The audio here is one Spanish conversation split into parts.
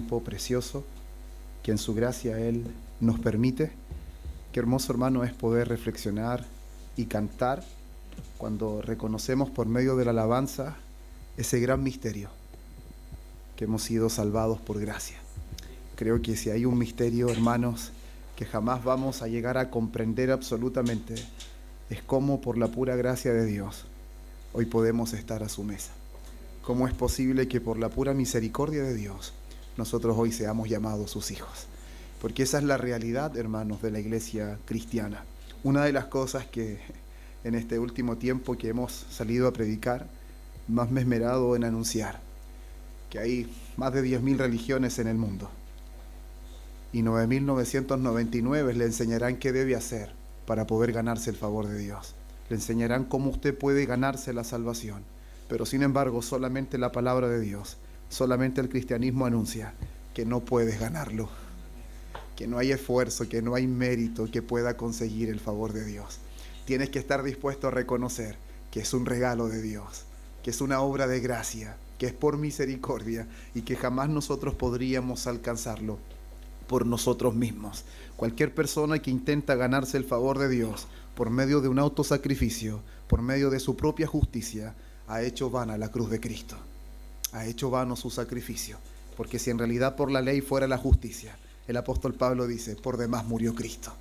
tiempo precioso que en su gracia Él nos permite. Qué hermoso, hermano, es poder reflexionar y cantar cuando reconocemos por medio de la alabanza ese gran misterio, que hemos sido salvados por gracia. Creo que si hay un misterio, hermanos, que jamás vamos a llegar a comprender absolutamente, es cómo por la pura gracia de Dios hoy podemos estar a su mesa. ¿Cómo es posible que por la pura misericordia de Dios nosotros hoy seamos llamados sus hijos? Porque esa es la realidad, hermanos, de la iglesia cristiana. Una de las cosas que en este último tiempo que hemos salido a predicar, más me he esmerado en anunciar que hay más de 10.000 religiones en el mundo y 9.999 le enseñarán qué debe hacer para poder ganarse el favor de Dios. Le enseñarán cómo usted puede ganarse la salvación. Pero sin embargo, solamente la palabra de Dios, solamente el cristianismo anuncia que no puedes ganarlo, que no hay esfuerzo, que no hay mérito que pueda conseguir el favor de Dios. Tienes que estar dispuesto a reconocer que es un regalo de Dios, que es una obra de gracia, que es por misericordia y que jamás nosotros podríamos alcanzarlo por nosotros mismos. Cualquier persona que intenta ganarse el favor de Dios por medio de un autosacrificio, por medio de su propia justicia, ha hecho vana la cruz de Cristo. Ha hecho vano su sacrificio. Porque si en realidad por la ley fuera la justicia, el apóstol Pablo dice, por demás murió Cristo.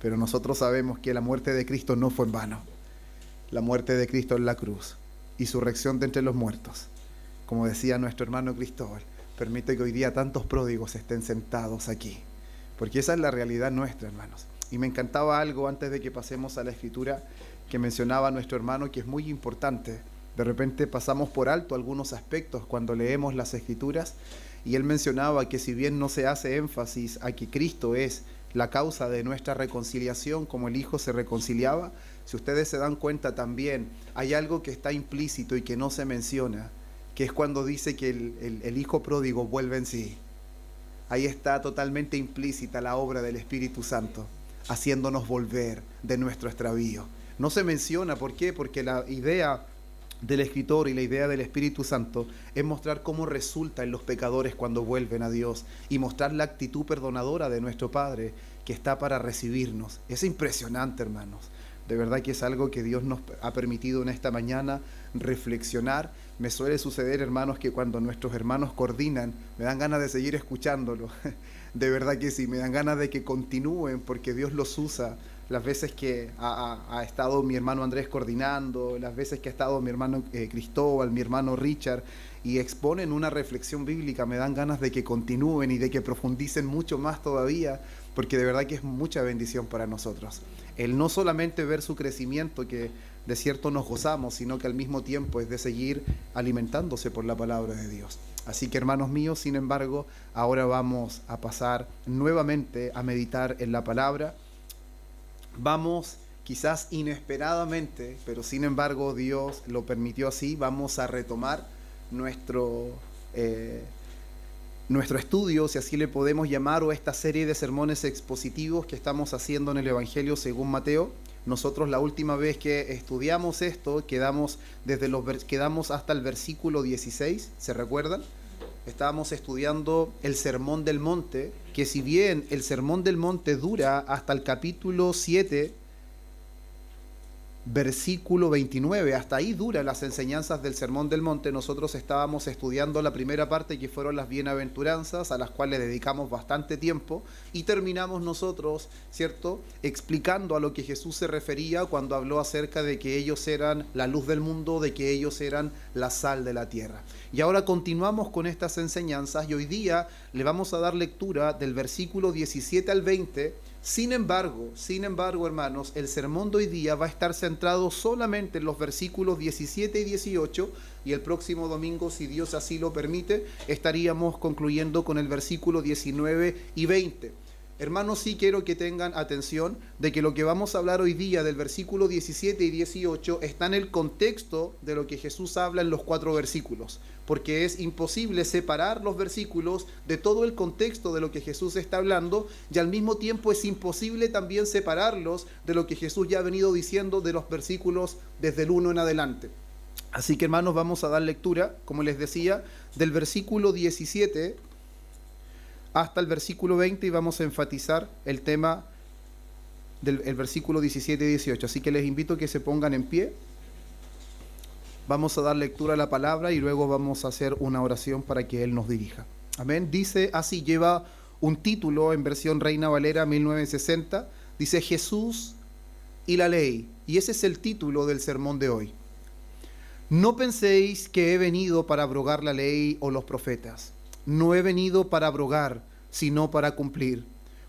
Pero nosotros sabemos que la muerte de Cristo no fue en vano. La muerte de Cristo en la cruz y su resurrección de entre los muertos, como decía nuestro hermano Cristóbal, permite que hoy día tantos pródigos estén sentados aquí. Porque esa es la realidad nuestra, hermanos. Y me encantaba algo antes de que pasemos a la escritura que mencionaba nuestro hermano, que es muy importante. De repente pasamos por alto algunos aspectos cuando leemos las escrituras, y él mencionaba que si bien no se hace énfasis a que Cristo es la causa de nuestra reconciliación como el Hijo se reconciliaba, si ustedes se dan cuenta también hay algo que está implícito y que no se menciona, que es cuando dice que el Hijo pródigo vuelve en sí. Ahí está totalmente implícita la obra del Espíritu Santo, haciéndonos volver de nuestro extravío. No se menciona, ¿por qué? Porque la idea del escritor y la idea del Espíritu Santo es mostrar cómo resulta en los pecadores cuando vuelven a Dios y mostrar la actitud perdonadora de nuestro Padre que está para recibirnos. Es impresionante, hermanos. De verdad que es algo que Dios nos ha permitido en esta mañana reflexionar. Me suele suceder, hermanos, que cuando nuestros hermanos coordinan, me dan ganas de seguir escuchándolo. De verdad que sí, me dan ganas de que continúen porque Dios los usa. Las veces que ha estado mi hermano Andrés coordinando, las veces que ha estado mi hermano Cristóbal, mi hermano Richard, y exponen una reflexión bíblica, me dan ganas de que continúen y de que profundicen mucho más todavía, porque de verdad que es mucha bendición para nosotros. El no solamente ver su crecimiento, que de cierto nos gozamos, sino que al mismo tiempo es de seguir alimentándose por la palabra de Dios. Así que, hermanos míos, sin embargo, ahora vamos a pasar nuevamente a meditar en la palabra. Vamos, quizás inesperadamente, pero sin embargo Dios lo permitió así, vamos a retomar nuestro estudio, si así le podemos llamar, o esta serie de sermones expositivos que estamos haciendo en el Evangelio según Mateo. Nosotros la última vez que estudiamos esto, quedamos hasta el versículo 16, ¿se recuerdan? Estábamos estudiando el Sermón del Monte, que si bien el Sermón del Monte dura hasta el capítulo 7, versículo 29, hasta ahí duran las enseñanzas del Sermón del Monte. Nosotros estábamos estudiando la primera parte, que fueron las bienaventuranzas, a las cuales dedicamos bastante tiempo, y terminamos nosotros, ¿cierto?, explicando a lo que Jesús se refería cuando habló acerca de que ellos eran la luz del mundo, de que ellos eran la sal de la tierra. Y ahora continuamos con estas enseñanzas, y hoy día le vamos a dar lectura del versículo 17 al 20. Sin embargo, hermanos, el sermón de hoy día va a estar centrado solamente en los versículos 17 y 18, y el próximo domingo, si Dios así lo permite, estaríamos concluyendo con el versículo 19 y 20. Hermanos, sí quiero que tengan atención de que lo que vamos a hablar hoy día del versículo 17 y 18 está en el contexto de lo que Jesús habla en los 4 versículos, porque es imposible separar los versículos de todo el contexto de lo que Jesús está hablando, y al mismo tiempo es imposible también separarlos de lo que Jesús ya ha venido diciendo de los versículos desde el 1 en adelante. Así que, hermanos, vamos a dar lectura, como les decía, del versículo 17 hasta el versículo 20 y vamos a enfatizar el tema del versículo 17 y 18. Así que les invito a que se pongan en pie. Vamos a dar lectura a la palabra y luego vamos a hacer una oración para que Él nos dirija. Amén. Dice así, lleva un título en versión Reina Valera 1960. Dice Jesús y la ley. Y ese es el título del sermón de hoy. No penséis que he venido para abrogar la ley o los profetas. No he venido para abrogar, sino para cumplir.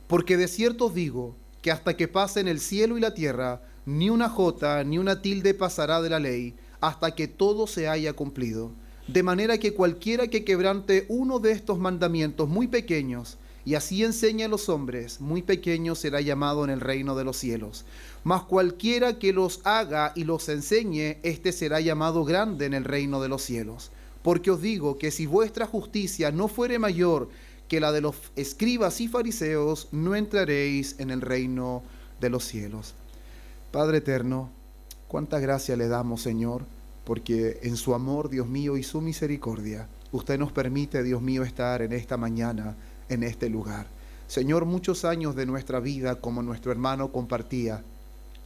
Porque de cierto os digo que hasta que pasen el cielo y la tierra, ni una jota ni una tilde pasará de la ley, hasta que todo se haya cumplido. De manera que cualquiera que quebrante uno de estos mandamientos muy pequeños, y así enseña a los hombres, muy pequeño será llamado en el reino de los cielos. Mas cualquiera que los haga y los enseñe, éste será llamado grande en el reino de los cielos. Porque os digo que si vuestra justicia no fuere mayor que la de los escribas y fariseos, no entraréis en el reino de los cielos. Padre eterno, cuánta gracia le damos, Señor, porque en su amor, Dios mío, y su misericordia, usted nos permite, Dios mío, estar en esta mañana, en este lugar. Señor, muchos años de nuestra vida, como nuestro hermano compartía,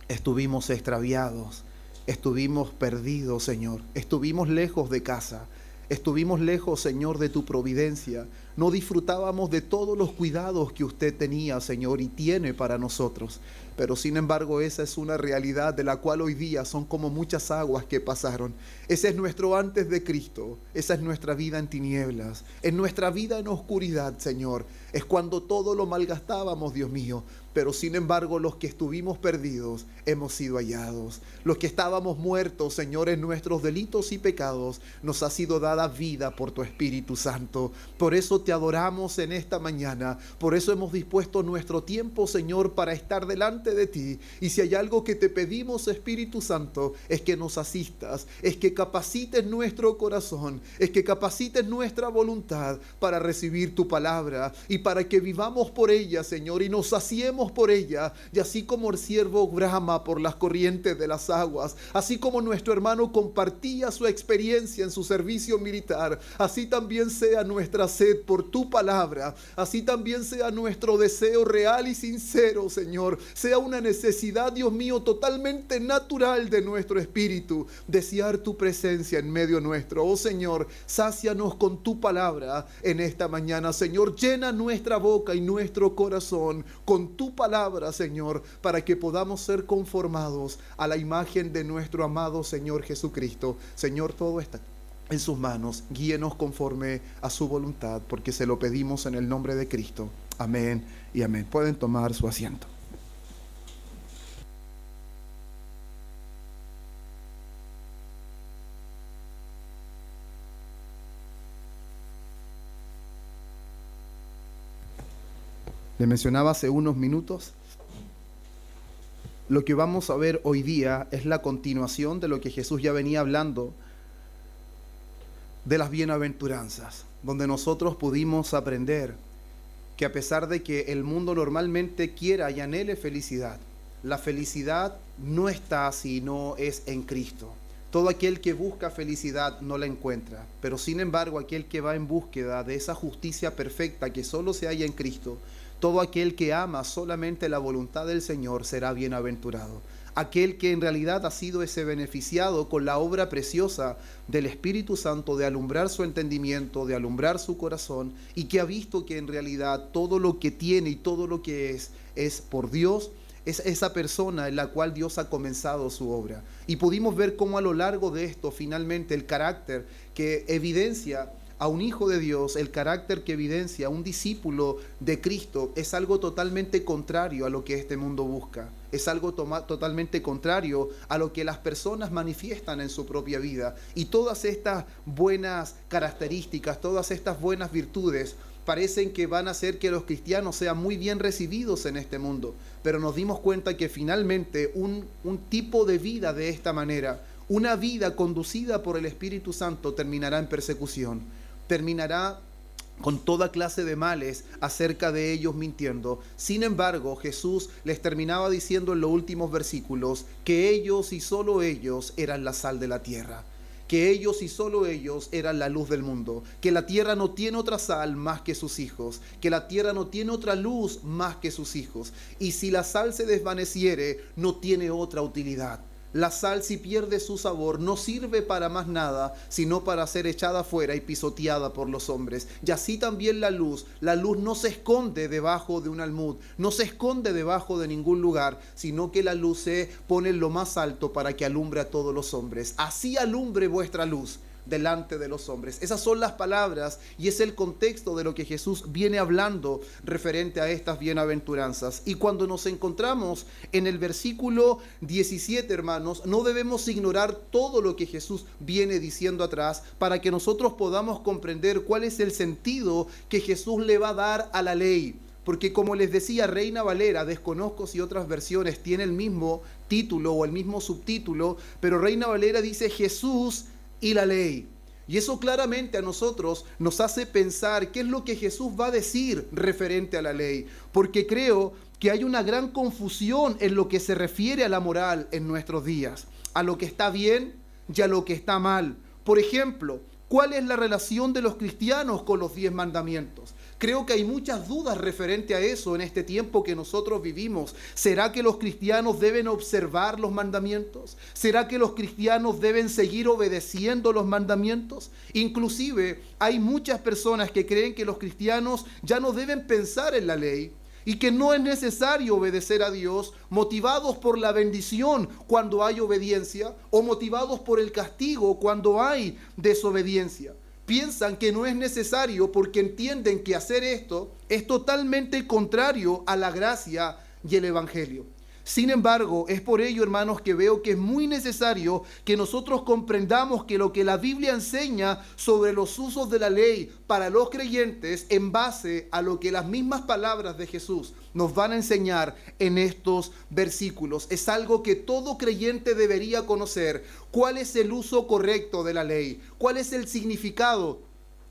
estuvimos extraviados, estuvimos perdidos, Señor, estuvimos lejos de casa, estuvimos lejos, Señor, de tu providencia, no disfrutábamos de todos los cuidados que usted tenía, Señor, y tiene para nosotros. Pero sin embargo esa es una realidad de la cual hoy día son como muchas aguas que pasaron. Ese es nuestro antes de Cristo, esa es nuestra vida en tinieblas, en nuestra vida en oscuridad, Señor. Es cuando todo lo malgastábamos, Dios mío, pero sin embargo los que estuvimos perdidos hemos sido hallados. Los que estábamos muertos, Señor, en nuestros delitos y pecados, nos ha sido dada vida por tu Espíritu Santo. Por eso te adoramos en esta mañana, por eso hemos dispuesto nuestro tiempo, Señor, para estar delante de ti. Y si hay algo que te pedimos, Espíritu Santo, es que nos asistas, es que capacites nuestro corazón, es que capacites nuestra voluntad para recibir tu palabra y para que vivamos por ella, Señor, y nos saciemos por ella. Y así como el siervo brama por las corrientes de las aguas, así como nuestro hermano compartía su experiencia en su servicio militar, así también sea nuestra sed por tu palabra, así también sea nuestro deseo real y sincero, Señor, sea una necesidad, Dios mío, totalmente natural de nuestro espíritu, desear tu presencia en medio nuestro. Oh Señor, sácianos con tu palabra en esta mañana, Señor, llena nuestra boca y nuestro corazón con tu palabra, Señor, para que podamos ser conformados a la imagen de nuestro amado Señor Jesucristo. Señor, todo está en sus manos, guíenos conforme a su voluntad, porque se lo pedimos en el nombre de Cristo. Amén y amén. Pueden tomar su asiento. Le mencionaba hace unos minutos, lo que vamos a ver hoy día es la continuación de lo que Jesús ya venía hablando de las bienaventuranzas, donde nosotros pudimos aprender que a pesar de que el mundo normalmente quiera y anhele felicidad, la felicidad no está si no es en Cristo. Todo aquel que busca felicidad no la encuentra, pero sin embargo aquel que va en búsqueda de esa justicia perfecta que solo se halla en Cristo, todo aquel que ama solamente la voluntad del Señor será bienaventurado. Aquel que en realidad ha sido ese beneficiado con la obra preciosa del Espíritu Santo de alumbrar su entendimiento, de alumbrar su corazón, y que ha visto que en realidad todo lo que tiene y todo lo que es por Dios, es esa persona en la cual Dios ha comenzado su obra. Y pudimos ver cómo a lo largo de esto finalmente el carácter que evidencia a un hijo de Dios, el carácter que evidencia a un discípulo de Cristo, es algo totalmente contrario a lo que este mundo busca. Es algo totalmente contrario a lo que las personas manifiestan en su propia vida. Y todas estas buenas características, todas estas buenas virtudes, parecen que van a hacer que los cristianos sean muy bien recibidos en este mundo. Pero nos dimos cuenta que finalmente un tipo de vida de esta manera, una vida conducida por el Espíritu Santo, terminará en persecución. Terminará con toda clase de males acerca de ellos mintiendo. Sin embargo, Jesús les terminaba diciendo en los últimos versículos que ellos y solo ellos eran la sal de la tierra. que ellos y solo ellos eran la luz del mundo, que la tierra no tiene otra sal más que sus hijos, que la tierra no tiene otra luz más que sus hijos, y si la sal se desvaneciere, no tiene otra utilidad. La sal, si pierde su sabor, no sirve para más nada, sino para ser echada fuera y pisoteada por los hombres. Y así también la luz no se esconde debajo de un almud, no se esconde debajo de ningún lugar, sino que la luz se pone en lo más alto para que alumbre a todos los hombres. Así alumbre vuestra luz delante de los hombres. Esas son las palabras y es el contexto de lo que Jesús viene hablando referente a estas bienaventuranzas. Y cuando nos encontramos en el versículo 17, hermanos, no debemos ignorar todo lo que Jesús viene diciendo atrás para que nosotros podamos comprender cuál es el sentido que Jesús le va a dar a la ley. Porque como les decía, Reina Valera, desconozco si otras versiones tienen el mismo título o el mismo subtítulo, pero Reina Valera dice Jesús y la ley. Y eso claramente a nosotros nos hace pensar qué es lo que Jesús va a decir referente a la ley. Porque creo que hay una gran confusión en lo que se refiere a la moral en nuestros días, a lo que está bien y a lo que está mal. Por ejemplo, ¿cuál es la relación de los cristianos con los 10 mandamientos? Creo que hay muchas dudas referente a eso en este tiempo que nosotros vivimos. ¿Será que los cristianos deben observar los mandamientos? ¿Será que los cristianos deben seguir obedeciendo los mandamientos? Inclusive hay muchas personas que creen que los cristianos ya no deben pensar en la ley y que no es necesario obedecer a Dios, motivados por la bendición cuando hay obediencia o motivados por el castigo cuando hay desobediencia. Piensan que no es necesario porque entienden que hacer esto es totalmente contrario a la gracia y el evangelio. Sin embargo, es por ello, hermanos, que veo que es muy necesario que nosotros comprendamos que lo que la Biblia enseña sobre los usos de la ley para los creyentes en base a lo que las mismas palabras de Jesús nos van a enseñar en estos versículos. Es algo que todo creyente debería conocer. ¿Cuál es el uso correcto de la ley? ¿Cuál es el significado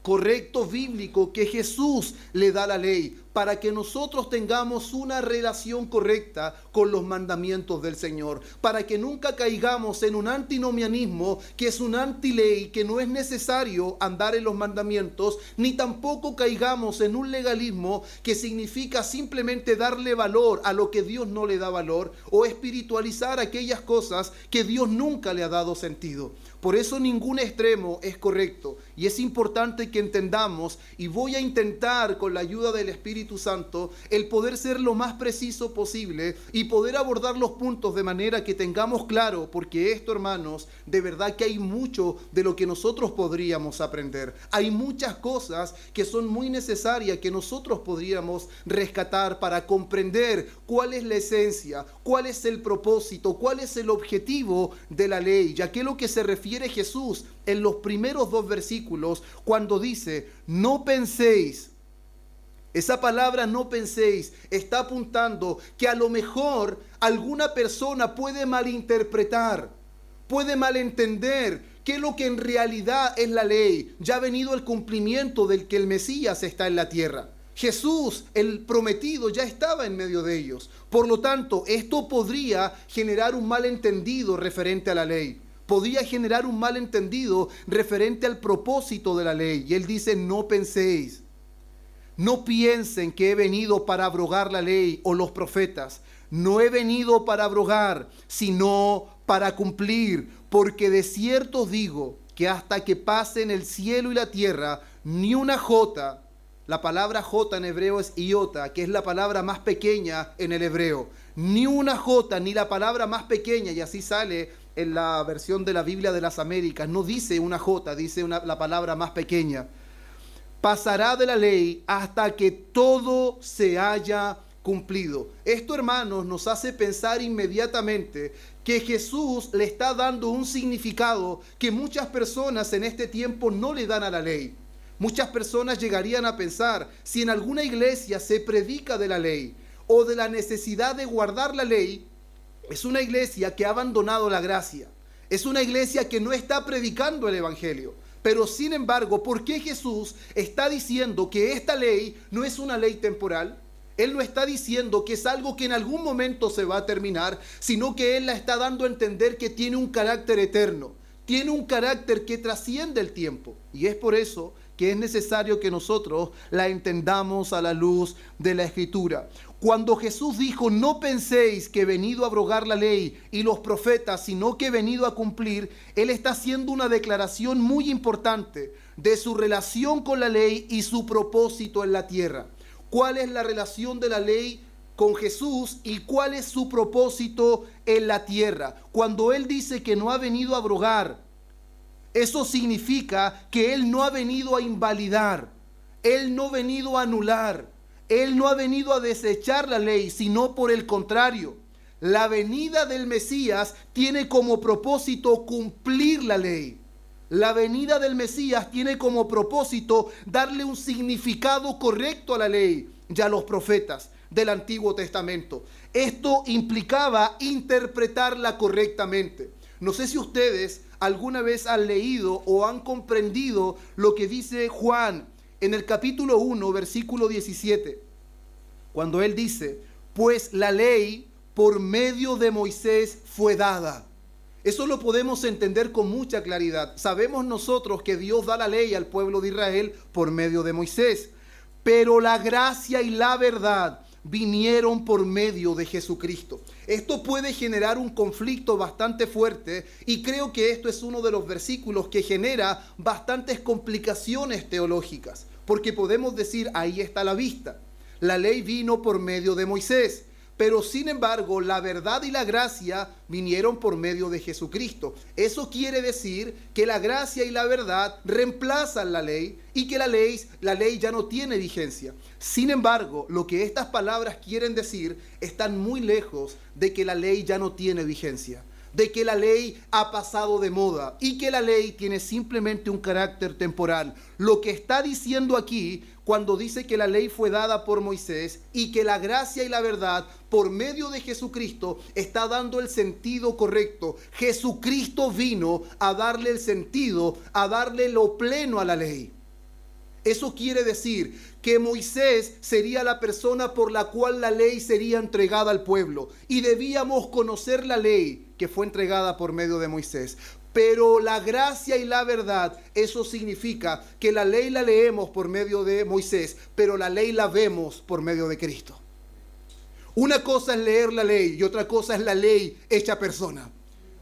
correcto bíblico que Jesús le da a la ley para que nosotros tengamos una relación correcta con los mandamientos del Señor, para que nunca caigamos en un antinomianismo que es un antiley, que no es necesario andar en los mandamientos, ni tampoco caigamos en un legalismo que significa simplemente darle valor a lo que Dios no le da valor o espiritualizar aquellas cosas que Dios nunca le ha dado sentido. Por eso ningún extremo es correcto y es importante que entendamos, y voy a intentar con la ayuda del Espíritu Santo el poder ser lo más preciso posible y poder abordar los puntos de manera que tengamos claro, porque esto, hermanos, de verdad que hay mucho de lo que nosotros podríamos aprender. Hay muchas cosas que son muy necesarias que nosotros podríamos rescatar para comprender cuál es la esencia, cuál es el propósito, cuál es el objetivo de la ley, ya que lo que se refiere Jesús en los primeros 2 versículos cuando dice no penséis. Esa palabra no penséis está apuntando que a lo mejor alguna persona puede malinterpretar, puede malentender qué es lo que en realidad es la ley. Ya ha venido el cumplimiento del que el Mesías está en la tierra. Jesús, el prometido, ya estaba en medio de ellos. Por lo tanto, esto podría generar un malentendido referente a la ley. Podría generar un malentendido referente al propósito de la ley. Y él dice, no penséis. No piensen que he venido para abrogar la ley o los profetas. No he venido para abrogar, sino para cumplir. Porque de cierto os digo que hasta que pasen el cielo y la tierra, ni una jota. La palabra jota en hebreo es iota, que es la palabra más pequeña en el hebreo. Ni una jota, ni la palabra más pequeña, y así sale en la versión de la Biblia de las Américas. No dice una jota, dice la palabra más pequeña. Pasará de la ley hasta que todo se haya cumplido. Esto, hermanos, nos hace pensar inmediatamente que Jesús le está dando un significado que muchas personas en este tiempo no le dan a la ley. Muchas personas llegarían a pensar, si en alguna iglesia se predica de la ley o de la necesidad de guardar la ley, es una iglesia que ha abandonado la gracia. Es una iglesia que no está predicando el evangelio. Pero sin embargo, ¿por qué Jesús está diciendo que esta ley no es una ley temporal? Él no está diciendo que es algo que en algún momento se va a terminar, sino que Él la está dando a entender que tiene un carácter eterno. tiene un carácter que trasciende el tiempo. Y es por eso que es necesario que nosotros la entendamos a la luz de la Escritura. Cuando Jesús dijo, no penséis que he venido a abrogar la ley y los profetas, sino que he venido a cumplir, Él está haciendo una declaración muy importante de su relación con la ley y su propósito en la tierra. ¿Cuál es la relación de la ley con Jesús y cuál es su propósito en la tierra? Cuando Él dice que no ha venido a abrogar, eso significa que Él no ha venido a invalidar, Él no ha venido a anular, Él no ha venido a desechar la ley, sino por el contrario. La venida del Mesías tiene como propósito cumplir la ley. La venida del Mesías tiene como propósito darle un significado correcto a la ley y a los profetas del Antiguo Testamento. Esto implicaba interpretarla correctamente. No sé si ustedes alguna vez han leído o han comprendido lo que dice Juan en el capítulo 1, versículo 17, cuando él dice, pues la ley por medio de Moisés fue dada. Eso lo podemos entender con mucha claridad. Sabemos nosotros que Dios da la ley al pueblo de Israel por medio de Moisés, pero la gracia y la verdad vinieron por medio de Jesucristo. Esto puede generar un conflicto bastante fuerte y creo que esto es uno de los versículos que genera bastantes complicaciones teológicas, porque podemos decir, ahí está la vista. La ley vino por medio de Moisés, pero sin embargo la verdad y la gracia vinieron por medio de Jesucristo. Eso quiere decir que la gracia y la verdad reemplazan la ley y que la ley ya no tiene vigencia. Sin embargo, lo que estas palabras quieren decir están muy lejos de que la ley ya no tiene vigencia, de que la ley ha pasado de moda y que la ley tiene simplemente un carácter temporal. Lo que está diciendo aquí, cuando dice que la ley fue dada por Moisés y que la gracia y la verdad por medio de Jesucristo, está dando el sentido correcto. Jesucristo vino a darle el sentido, a darle lo pleno a la ley. Eso quiere decir que Moisés sería la persona por la cual la ley sería entregada al pueblo y debíamos conocer la ley que fue entregada por medio de Moisés. Pero la gracia y la verdad, eso significa que la ley la leemos por medio de Moisés, pero la ley la vemos por medio de Cristo. Una cosa es leer la ley y otra cosa es la ley hecha persona.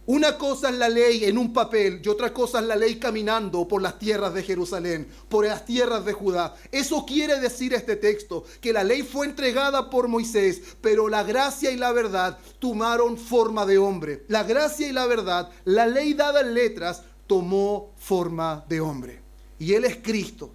Una cosa es la ley en un papel y otra cosa es la ley caminando por las tierras de Jerusalén, por las tierras de Judá. Eso quiere decir este texto, que la ley fue entregada por Moisés, pero la gracia y la verdad tomaron forma de hombre. La gracia y la verdad, la ley dada en letras, tomó forma de hombre. Y Él es Cristo.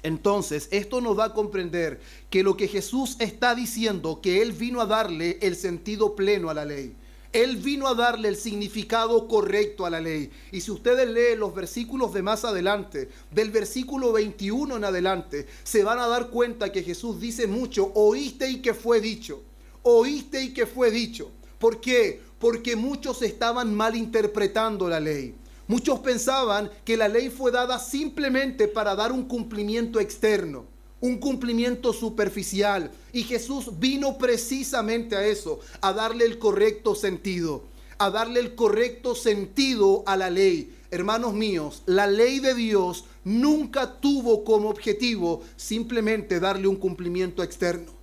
Entonces, esto nos da a comprender que lo que Jesús está diciendo, que Él vino a darle el sentido pleno a la ley. Él vino a darle el significado correcto a la ley. Y si ustedes leen los versículos de más adelante, del versículo 21 en adelante, se van a dar cuenta que Jesús dice mucho, oíste y que fue dicho, oíste y que fue dicho. ¿Por qué? Porque muchos estaban malinterpretando la ley. Muchos pensaban que la ley fue dada simplemente para dar un cumplimiento externo, un cumplimiento superficial. Y Jesús vino precisamente a eso, a darle el correcto sentido, a darle el correcto sentido a la ley. Hermanos míos, la ley de Dios nunca tuvo como objetivo simplemente darle un cumplimiento externo.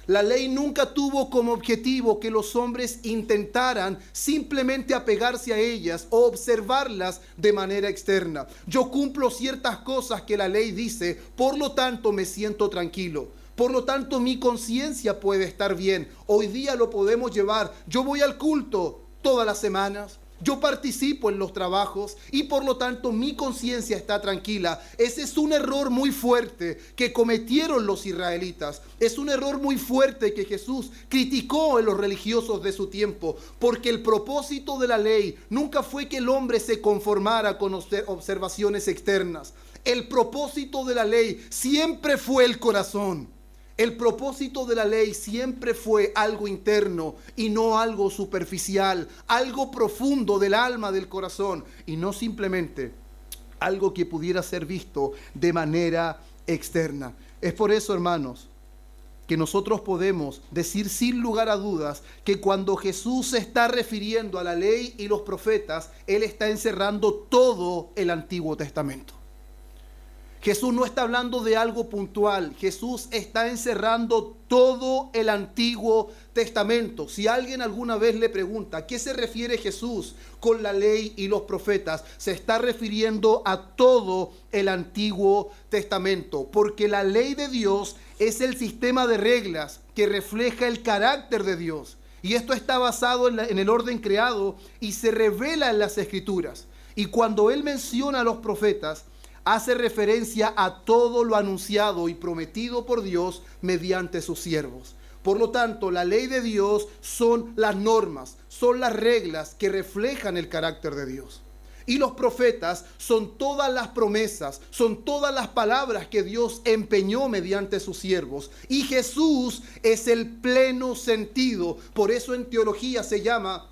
La ley nunca tuvo como objetivo que los hombres intentaran simplemente apegarse a ellas o observarlas de manera externa. Yo cumplo ciertas cosas que la ley dice, por lo tanto me siento tranquilo. Por lo tanto mi conciencia puede estar bien. Hoy día lo podemos llevar. Yo voy al culto todas las semanas. Yo participo en los trabajos y por lo tanto mi conciencia está tranquila. Ese es un error muy fuerte que cometieron los israelitas. Es un error muy fuerte que Jesús criticó en los religiosos de su tiempo, porque el propósito de la ley nunca fue que el hombre se conformara con observaciones externas. El propósito de la ley siempre fue el corazón. El propósito de la ley siempre fue algo interno y no algo superficial, algo profundo del alma, del corazón, y no simplemente algo que pudiera ser visto de manera externa. Es por eso, hermanos, que nosotros podemos decir sin lugar a dudas que cuando Jesús se está refiriendo a la ley y los profetas, Él está encerrando todo el Antiguo Testamento. Jesús no está hablando de algo puntual. Jesús está encerrando todo el Antiguo Testamento. Si alguien alguna vez le pregunta ¿a qué se refiere Jesús con la ley y los profetas? Se está refiriendo a todo el Antiguo Testamento, porque la ley de Dios es el sistema de reglas que refleja el carácter de Dios. Y esto está basado en el orden creado y se revela en las Escrituras. Y cuando Él menciona a los profetas, hace referencia a todo lo anunciado y prometido por Dios mediante sus siervos. Por lo tanto, la ley de Dios son las normas, son las reglas que reflejan el carácter de Dios. Y los profetas son todas las promesas, son todas las palabras que Dios empeñó mediante sus siervos. Y Jesús es el pleno sentido. Por eso en teología se llama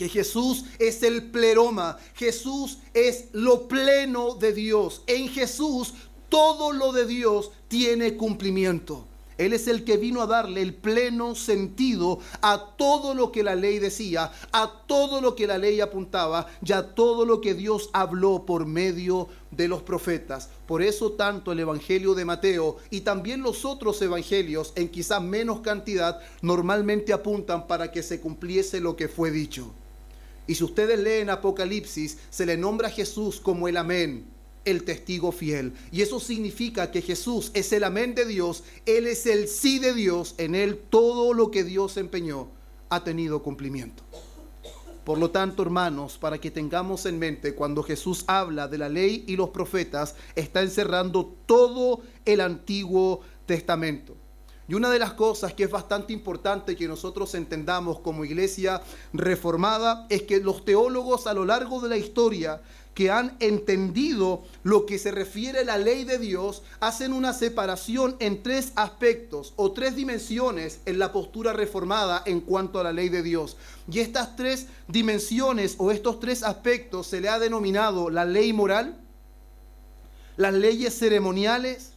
que Jesús es el pleroma. Jesús es lo pleno de Dios. En Jesús todo lo de Dios tiene cumplimiento. Él es el que vino a darle el pleno sentido a todo lo que la ley decía, a todo lo que la ley apuntaba y a todo lo que Dios habló por medio de los profetas. Por eso tanto el Evangelio de Mateo y también los otros evangelios, en quizás menos cantidad, normalmente apuntan para que se cumpliese lo que fue dicho. Y si ustedes leen Apocalipsis, se le nombra a Jesús como el Amén, el testigo fiel. Y eso significa que Jesús es el amén de Dios, Él es el sí de Dios, en Él todo lo que Dios empeñó ha tenido cumplimiento. Por lo tanto, hermanos, para que tengamos en mente, cuando Jesús habla de la ley y los profetas, está encerrando todo el Antiguo Testamento. Y una de las cosas que es bastante importante que nosotros entendamos como iglesia reformada es que los teólogos a lo largo de la historia que han entendido lo que se refiere a la ley de Dios, hacen una separación en tres aspectos o tres dimensiones en la postura reformada en cuanto a la ley de Dios. Y estas tres dimensiones o estos tres aspectos se le ha denominado la ley moral, las leyes ceremoniales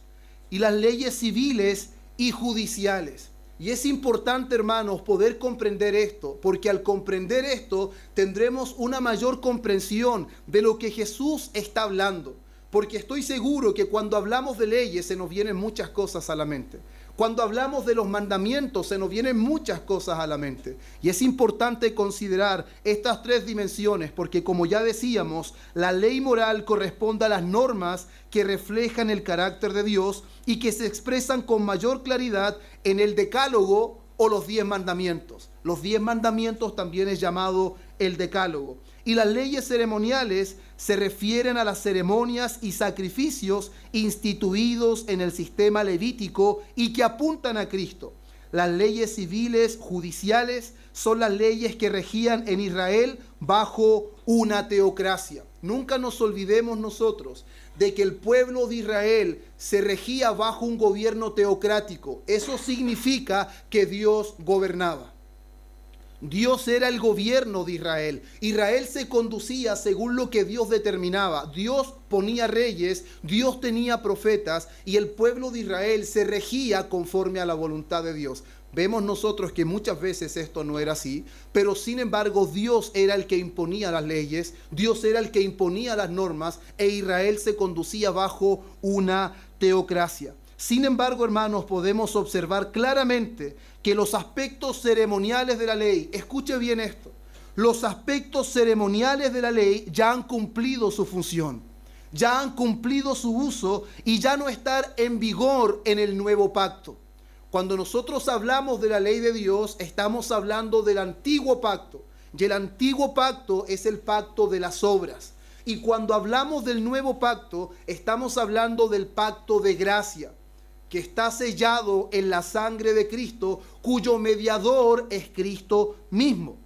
y las leyes civiles y judiciales. Y es importante, hermanos, poder comprender esto, porque al comprender esto tendremos una mayor comprensión de lo que Jesús está hablando. Porque estoy seguro que cuando hablamos de leyes se nos vienen muchas cosas a la mente. Cuando hablamos de los mandamientos se nos vienen muchas cosas a la mente. Y es importante considerar estas tres dimensiones porque, como ya decíamos, la ley moral corresponde a las normas que reflejan el carácter de Dios y que se expresan con mayor claridad en el Decálogo o los 10 mandamientos. Los 10 mandamientos también es llamado el Decálogo. Y las leyes ceremoniales se refieren a las ceremonias y sacrificios instituidos en el sistema levítico y que apuntan a Cristo. Las leyes civiles judiciales son las leyes que regían en Israel bajo una teocracia. Nunca nos olvidemos nosotros de que el pueblo de Israel se regía bajo un gobierno teocrático. Eso significa que Dios gobernaba. Dios era el gobierno de Israel. Israel se conducía según lo que Dios determinaba. Dios ponía reyes, Dios tenía profetas y el pueblo de Israel se regía conforme a la voluntad de Dios. Vemos nosotros que muchas veces esto no era así, pero sin embargo Dios era el que imponía las leyes, Dios era el que imponía las normas e Israel se conducía bajo una teocracia. Sin embargo, hermanos, podemos observar claramente que los aspectos ceremoniales de la ley, escuche bien esto, los aspectos ceremoniales de la ley ya han cumplido su función, ya han cumplido su uso y ya no están en vigor en el nuevo pacto. Cuando nosotros hablamos de la ley de Dios, estamos hablando del antiguo pacto, y el antiguo pacto es el pacto de las obras. Y cuando hablamos del nuevo pacto, estamos hablando del pacto de gracia, que está sellado en la sangre de Cristo, cuyo mediador es Cristo mismo.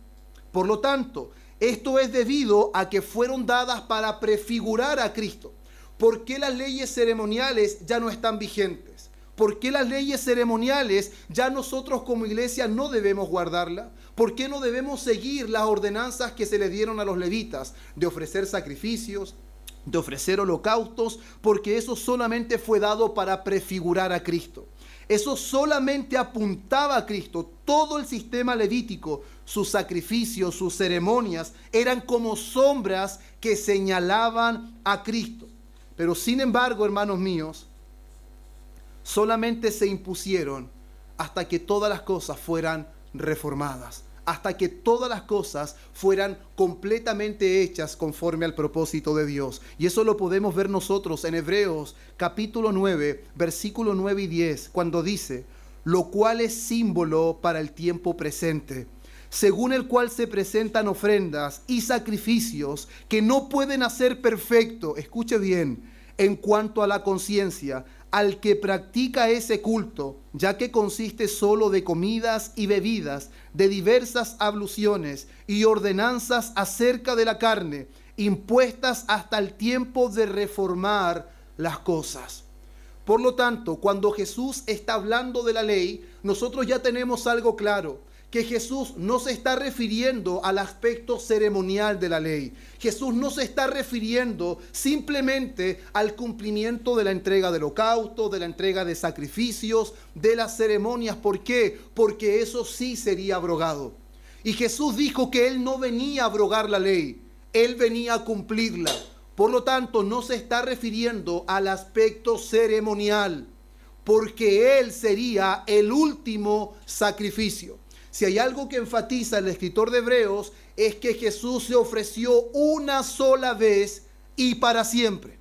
Por lo tanto, esto es debido a que fueron dadas para prefigurar a Cristo. ¿Por qué las leyes ceremoniales ya no están vigentes? ¿Por qué las leyes ceremoniales ya nosotros como iglesia no debemos guardarlas? ¿Por qué no debemos seguir las ordenanzas que se le dieron a los levitas de ofrecer sacrificios, de ofrecer holocaustos? Porque eso solamente fue dado para prefigurar a Cristo. Eso solamente apuntaba a Cristo. Todo el sistema levítico, sus sacrificios, sus ceremonias, eran como sombras que señalaban a Cristo. Pero sin embargo, hermanos míos, solamente se impusieron hasta que todas las cosas fueran reformadas, hasta que todas las cosas fueran completamente hechas conforme al propósito de Dios. Y eso lo podemos ver nosotros en Hebreos capítulo 9, versículo 9 y 10, cuando dice: lo cual es símbolo para el tiempo presente, según el cual se presentan ofrendas y sacrificios que no pueden hacer perfecto, escuche bien, en cuanto a la conciencia, al que practica ese culto, ya que consiste solo de comidas y bebidas, de diversas abluciones y ordenanzas acerca de la carne, impuestas hasta el tiempo de reformar las cosas. Por lo tanto, cuando Jesús está hablando de la ley, nosotros ya tenemos algo claro, que Jesús no se está refiriendo al aspecto ceremonial de la ley. Jesús no se está refiriendo simplemente al cumplimiento de la entrega del holocausto, de la entrega de sacrificios, de las ceremonias. ¿Por qué? Porque eso sí sería abrogado. Y Jesús dijo que Él no venía a abrogar la ley, Él venía a cumplirla. Por lo tanto, no se está refiriendo al aspecto ceremonial, porque Él sería el último sacrificio. Si hay algo que enfatiza el escritor de Hebreos, es que Jesús se ofreció una sola vez y para siempre.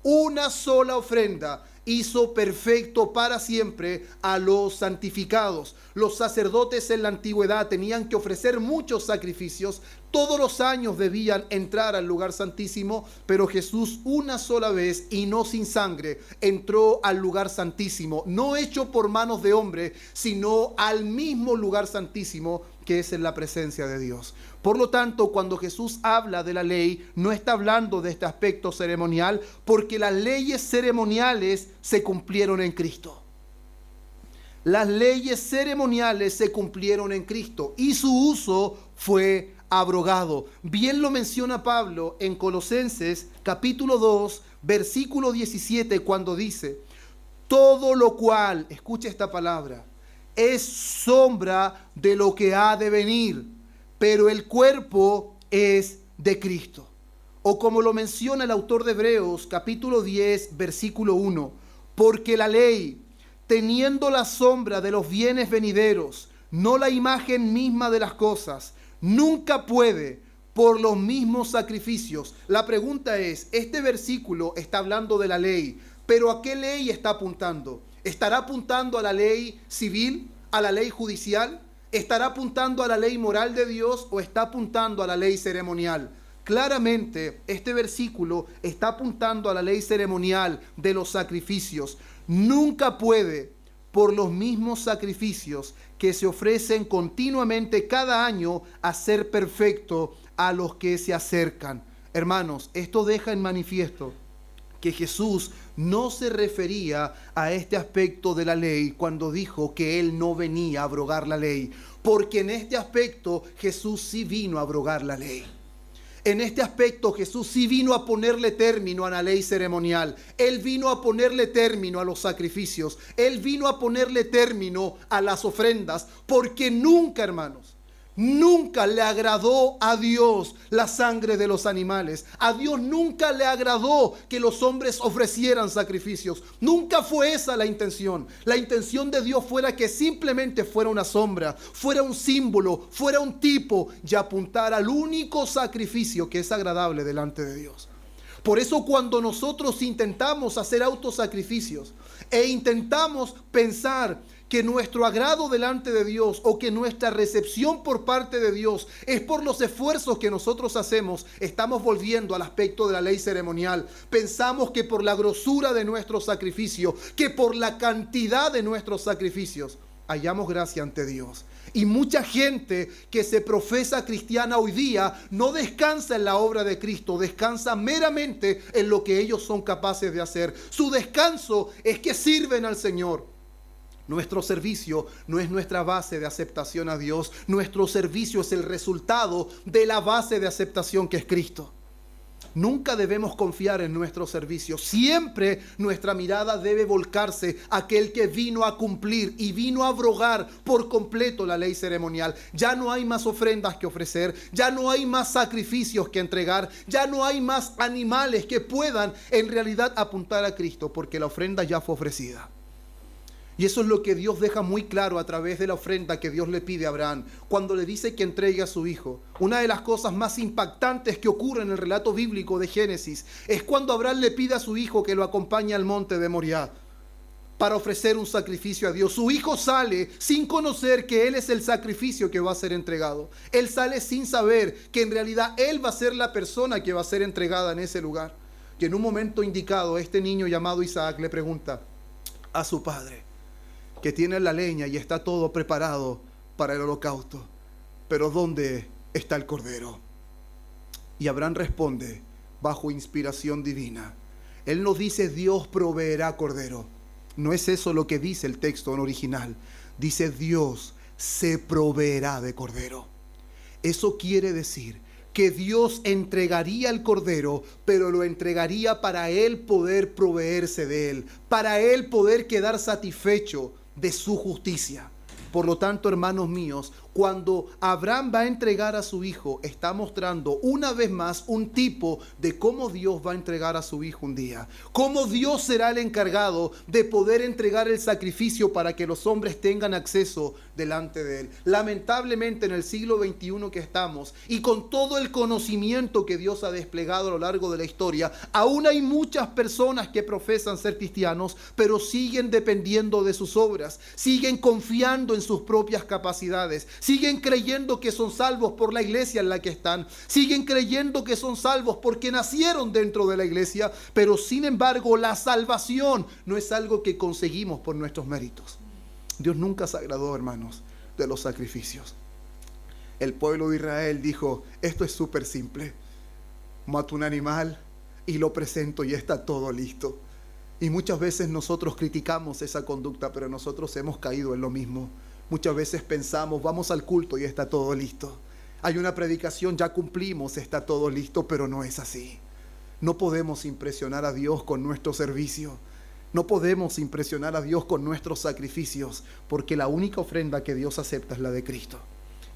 Una sola ofrenda hizo perfecto para siempre a los santificados. Los sacerdotes en la antigüedad tenían que ofrecer muchos sacrificios. Todos los años debían entrar al lugar santísimo, pero Jesús una sola vez y no sin sangre entró al lugar santísimo, no hecho por manos de hombre, sino al mismo lugar santísimo que es en la presencia de Dios. Por lo tanto, cuando Jesús habla de la ley, no está hablando de este aspecto ceremonial, porque las leyes ceremoniales se cumplieron en Cristo. Las leyes ceremoniales se cumplieron en Cristo y su uso fue abrogado. Bien lo menciona Pablo en Colosenses capítulo 2, versículo 17, cuando dice: todo lo cual, escuche esta palabra, es sombra de lo que ha de venir, pero el cuerpo es de Cristo. O como lo menciona el autor de Hebreos capítulo 10, versículo 1, porque la ley, teniendo la sombra de los bienes venideros, no la imagen misma de las cosas, nunca puede, por los mismos sacrificios. La pregunta es, este versículo está hablando de la ley, pero ¿a qué ley está apuntando? ¿Estará apuntando a la ley civil, a la ley judicial? ¿Estará apuntando a la ley moral de Dios o está apuntando a la ley ceremonial? Claramente, este versículo está apuntando a la ley ceremonial de los sacrificios. Nunca puede, por los mismos sacrificios que se ofrecen continuamente cada año, hacer perfecto a los que se acercan. Hermanos, esto deja en manifiesto que Jesús no se refería a este aspecto de la ley cuando dijo que Él no venía a abrogar la ley, porque en este aspecto Jesús sí vino a abrogar la ley. En este aspecto Jesús sí vino a ponerle término a la ley ceremonial. Él vino a ponerle término a los sacrificios. Él vino a ponerle término a las ofrendas, porque nunca, hermanos, nunca le agradó a Dios la sangre de los animales. A Dios nunca le agradó que los hombres ofrecieran sacrificios. Nunca fue esa la intención. La intención de Dios fuera que simplemente fuera una sombra, fuera un símbolo, fuera un tipo y apuntara al único sacrificio que es agradable delante de Dios. Por eso cuando nosotros intentamos hacer autosacrificios e intentamos pensar que nuestro agrado delante de Dios o que nuestra recepción por parte de Dios es por los esfuerzos que nosotros hacemos, estamos volviendo al aspecto de la ley ceremonial. Pensamos que por la grosura de nuestro sacrificio, que por la cantidad de nuestros sacrificios, hallamos gracia ante Dios. Y mucha gente que se profesa cristiana hoy día no descansa en la obra de Cristo, descansa meramente en lo que ellos son capaces de hacer. Su descanso es que sirven al Señor. Nuestro servicio no es nuestra base de aceptación a Dios. Nuestro servicio es el resultado de la base de aceptación que es Cristo. Nunca debemos confiar en nuestro servicio. Siempre nuestra mirada debe volcarse a aquel que vino a cumplir y vino a abrogar por completo la ley ceremonial. Ya no hay más ofrendas que ofrecer, ya no hay más sacrificios que entregar, ya no hay más animales que puedan en realidad apuntar a Cristo, porque la ofrenda ya fue ofrecida. Y eso es lo que Dios deja muy claro a través de la ofrenda que Dios le pide a Abraham, cuando le dice que entregue a su hijo. Una de las cosas más impactantes que ocurre en el relato bíblico de Génesis es cuando Abraham le pide a su hijo que lo acompañe al monte de Moriah para ofrecer un sacrificio a Dios. Su hijo sale sin conocer que él es el sacrificio que va a ser entregado. Él sale sin saber que en realidad él va a ser la persona que va a ser entregada en ese lugar. Y en un momento indicado, este niño llamado Isaac le pregunta a su padre, que tiene la leña y está todo preparado para el holocausto, pero ¿dónde está el cordero? Y Abraham responde bajo inspiración divina. Él no dice Dios proveerá cordero. No es eso lo que dice el texto en original. Dice Dios se proveerá de cordero. Eso quiere decir que Dios entregaría el cordero, pero lo entregaría para él poder proveerse de él, para él poder quedar satisfecho de su justicia. Por lo tanto, hermanos míos, cuando Abraham va a entregar a su hijo, está mostrando una vez más un tipo de cómo Dios va a entregar a su hijo un día. Cómo Dios será el encargado de poder entregar el sacrificio para que los hombres tengan acceso delante de él. Lamentablemente en el siglo XXI que estamos, y con todo el conocimiento que Dios ha desplegado a lo largo de la historia, aún hay muchas personas que profesan ser cristianos, pero siguen dependiendo de sus obras, siguen confiando en sus propias capacidades, siguen creyendo que son salvos por la iglesia en la que están, siguen creyendo que son salvos porque nacieron dentro de la iglesia, pero sin embargo la salvación no es algo que conseguimos por nuestros méritos. Dios nunca se agradó, hermanos, de los sacrificios. El pueblo de Israel dijo, esto es súper simple, mato un animal y lo presento y está todo listo. Y muchas veces nosotros criticamos esa conducta, pero nosotros hemos caído en lo mismo. Muchas veces pensamos, vamos al culto y está todo listo. Hay una predicación, ya cumplimos, está todo listo, pero no es así. No podemos impresionar a Dios con nuestro servicio. No podemos impresionar a Dios con nuestros sacrificios, porque la única ofrenda que Dios acepta es la de Cristo.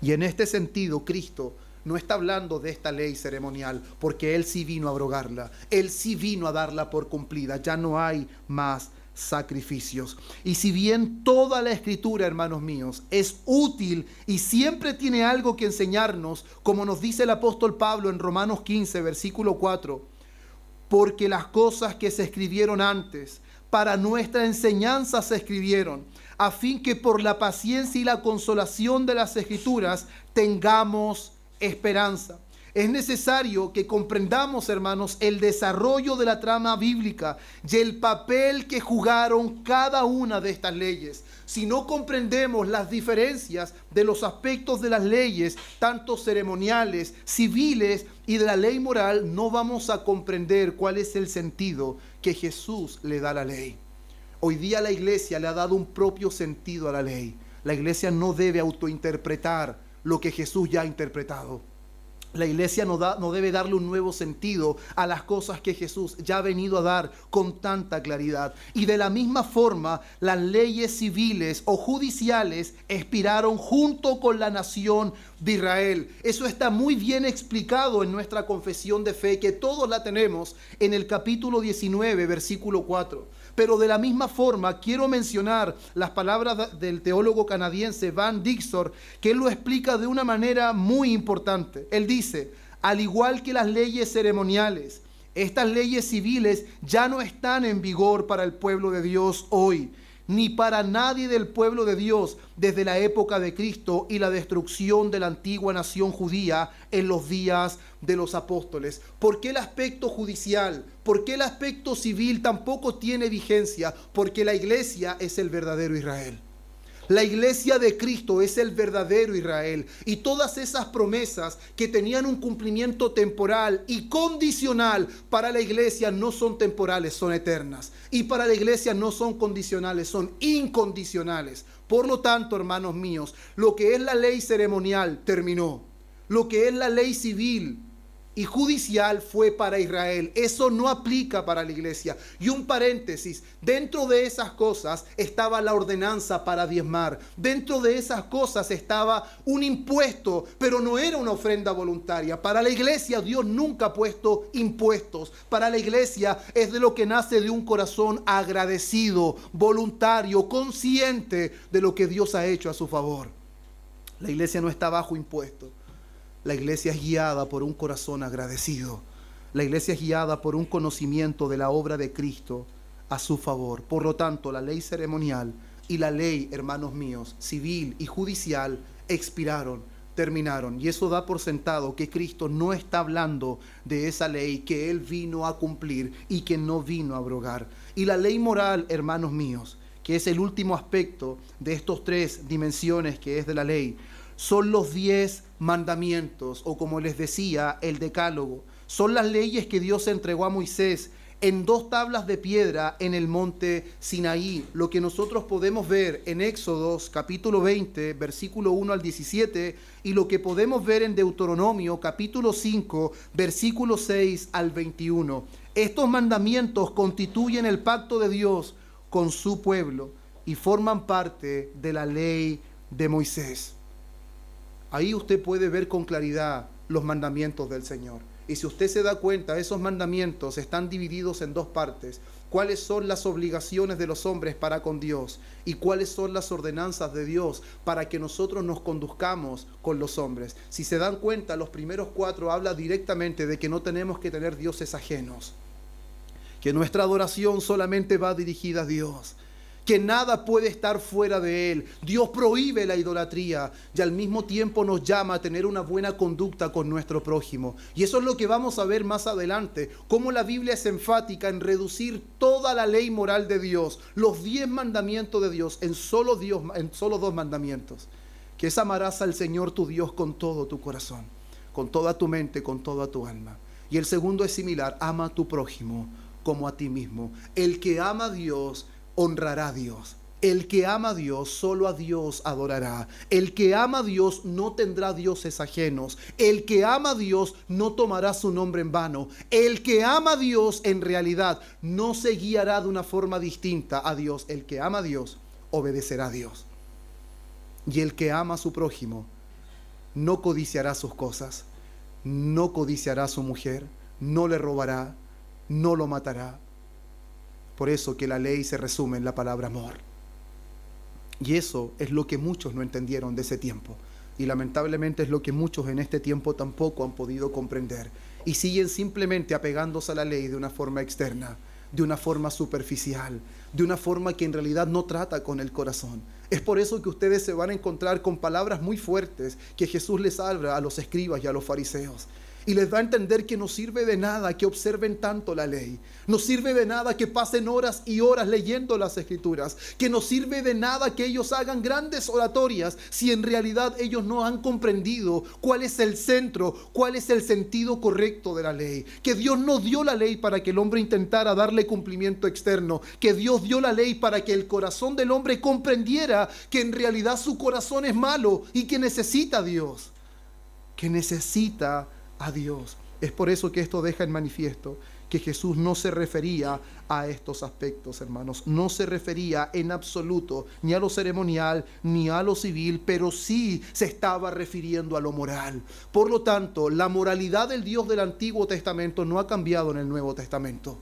Y en este sentido, Cristo no está hablando de esta ley ceremonial, porque Él sí vino a abrogarla. Él sí vino a darla por cumplida. Ya no hay más sacrificios. Y si bien toda la escritura, hermanos míos, es útil y siempre tiene algo que enseñarnos, como nos dice el apóstol Pablo en Romanos 15, versículo 4, porque las cosas que se escribieron antes, para nuestra enseñanza se escribieron, a fin que por la paciencia y la consolación de las escrituras tengamos esperanza. Es necesario que comprendamos, hermanos, el desarrollo de la trama bíblica y el papel que jugaron cada una de estas leyes. Si no comprendemos las diferencias de los aspectos de las leyes, tanto ceremoniales, civiles y de la ley moral, no vamos a comprender cuál es el sentido que Jesús le da a la ley. Hoy día la iglesia le ha dado un propio sentido a la ley. La iglesia no debe autointerpretar lo que Jesús ya ha interpretado. La iglesia no debe darle un nuevo sentido a las cosas que Jesús ya ha venido a dar con tanta claridad. Y de la misma forma, las leyes civiles o judiciales expiraron junto con la nación de Israel. Eso está muy bien explicado en nuestra confesión de fe, que todos la tenemos en el capítulo 19, versículo 4. Pero de la misma forma quiero mencionar las palabras del teólogo canadiense Van Dixor, que él lo explica de una manera muy importante. Él dice, al igual que las leyes ceremoniales, estas leyes civiles ya no están en vigor para el pueblo de Dios hoy, ni para nadie del pueblo de Dios desde la época de Cristo y la destrucción de la antigua nación judía en los días de los apóstoles. ¿Por qué el aspecto judicial? ¿Por qué el aspecto civil tampoco tiene vigencia? Porque la iglesia es el verdadero Israel. La iglesia de Cristo es el verdadero Israel, y todas esas promesas que tenían un cumplimiento temporal y condicional para la iglesia no son temporales, son eternas. Y para la iglesia no son condicionales, son incondicionales. Por lo tanto, hermanos míos, lo que es la ley ceremonial terminó. Lo que es la ley civil y judicial fue para Israel. Eso no aplica para la iglesia. Y un paréntesis, dentro de esas cosas estaba la ordenanza para diezmar. Dentro de esas cosas estaba un impuesto, pero no era una ofrenda voluntaria. Para la iglesia Dios nunca ha puesto impuestos. Para la iglesia es de lo que nace de un corazón agradecido, voluntario, consciente de lo que Dios ha hecho a su favor. La iglesia no está bajo impuestos. La iglesia es guiada por un corazón agradecido. La iglesia es guiada por un conocimiento de la obra de Cristo a su favor. Por lo tanto, la ley ceremonial y la ley, hermanos míos, civil y judicial expiraron, terminaron. Y eso da por sentado que Cristo no está hablando de esa ley que Él vino a cumplir y que no vino a abrogar. Y la ley moral, hermanos míos, que es el último aspecto de estos tres dimensiones que es de la ley, son los 10 mandamientos, o como les decía, el decálogo. Son las leyes que Dios entregó a Moisés en 2 tablas de piedra en el monte Sinaí. Lo que nosotros podemos ver en Éxodos capítulo 20, versículo 1 al 17, y lo que podemos ver en Deuteronomio capítulo 5, versículo 6 al 21. Estos mandamientos constituyen el pacto de Dios con su pueblo y forman parte de la ley de Moisés. Ahí usted puede ver con claridad los mandamientos del Señor. Y si usted se da cuenta, esos mandamientos están divididos en 2 partes. ¿Cuáles son las obligaciones de los hombres para con Dios? ¿Y cuáles son las ordenanzas de Dios para que nosotros nos conduzcamos con los hombres? Si se dan cuenta, los primeros 4 habla directamente de que no tenemos que tener dioses ajenos. Que nuestra adoración solamente va dirigida a Dios. Que nada puede estar fuera de Él. Dios prohíbe la idolatría y al mismo tiempo nos llama a tener una buena conducta con nuestro prójimo. Y eso es lo que vamos a ver más adelante, cómo la Biblia es enfática en reducir toda la ley moral de Dios, los 10 mandamientos de Dios, en solo 2 mandamientos. Que es: amarás al Señor tu Dios con todo tu corazón, con toda tu mente, con toda tu alma. Y el segundo es similar: ama a tu prójimo como a ti mismo. El que ama a Dios honrará a Dios. El que ama a Dios, solo a Dios adorará. El que ama a Dios no tendrá dioses ajenos. El que ama a Dios no tomará su nombre en vano. El que ama a Dios en realidad no se guiará de una forma distinta a Dios. El que ama a Dios obedecerá a Dios. Y el que ama a su prójimo no codiciará sus cosas, no codiciará a su mujer, no le robará, no lo matará. Por eso que la ley se resume en la palabra amor. Y eso es lo que muchos no entendieron de ese tiempo. Y lamentablemente es lo que muchos en este tiempo tampoco han podido comprender. Y siguen simplemente apegándose a la ley de una forma externa, de una forma superficial, de una forma que en realidad no trata con el corazón. Es por eso que ustedes se van a encontrar con palabras muy fuertes que Jesús les habla a los escribas y a los fariseos. Y les da a entender que no sirve de nada que observen tanto la ley. No sirve de nada que pasen horas y horas leyendo las escrituras. Que no sirve de nada que ellos hagan grandes oratorias si en realidad ellos no han comprendido cuál es el centro, cuál es el sentido correcto de la ley. Que Dios no dio la ley para que el hombre intentara darle cumplimiento externo. Que Dios dio la ley para que el corazón del hombre comprendiera que en realidad su corazón es malo y que necesita a Dios. Que necesita a Dios. Es por eso que esto deja en manifiesto que Jesús no se refería a estos aspectos, hermanos. No se refería en absoluto ni a lo ceremonial ni a lo civil, pero sí se estaba refiriendo a lo moral. Por lo tanto, la moralidad del Dios del Antiguo Testamento no ha cambiado en el Nuevo Testamento.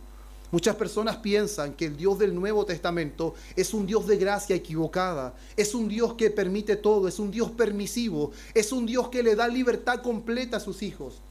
Muchas personas piensan que el Dios del Nuevo Testamento es un Dios de gracia equivocada, es un Dios que permite todo, es un Dios permisivo, es un Dios que le da libertad completa a sus hijos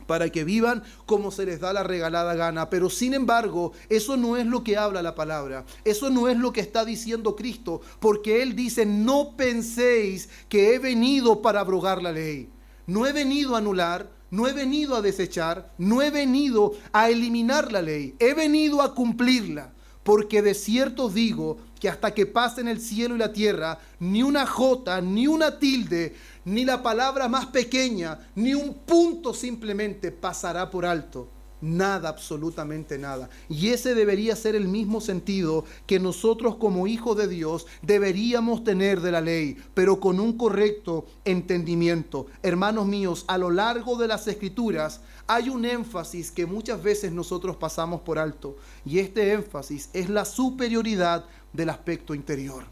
para que vivan como se les da la regalada gana. Pero sin embargo, eso no es lo que habla la palabra, eso no es lo que está diciendo Cristo, porque Él dice: no penséis que he venido para abrogar la ley. No he venido a anular, no he venido a desechar, no he venido a eliminar la ley, he venido a cumplirla. Porque de cierto os digo que hasta que pasen el cielo y la tierra, ni una jota, ni una tilde, ni la palabra más pequeña, ni un punto simplemente pasará por alto Nada, absolutamente nada. Y ese debería ser el mismo sentido que nosotros como hijos de Dios deberíamos tener de la ley, pero con un correcto entendimiento. Hermanos míos, a lo largo de las Escrituras hay un énfasis que muchas veces nosotros pasamos por alto, y este énfasis es la superioridad del aspecto interior.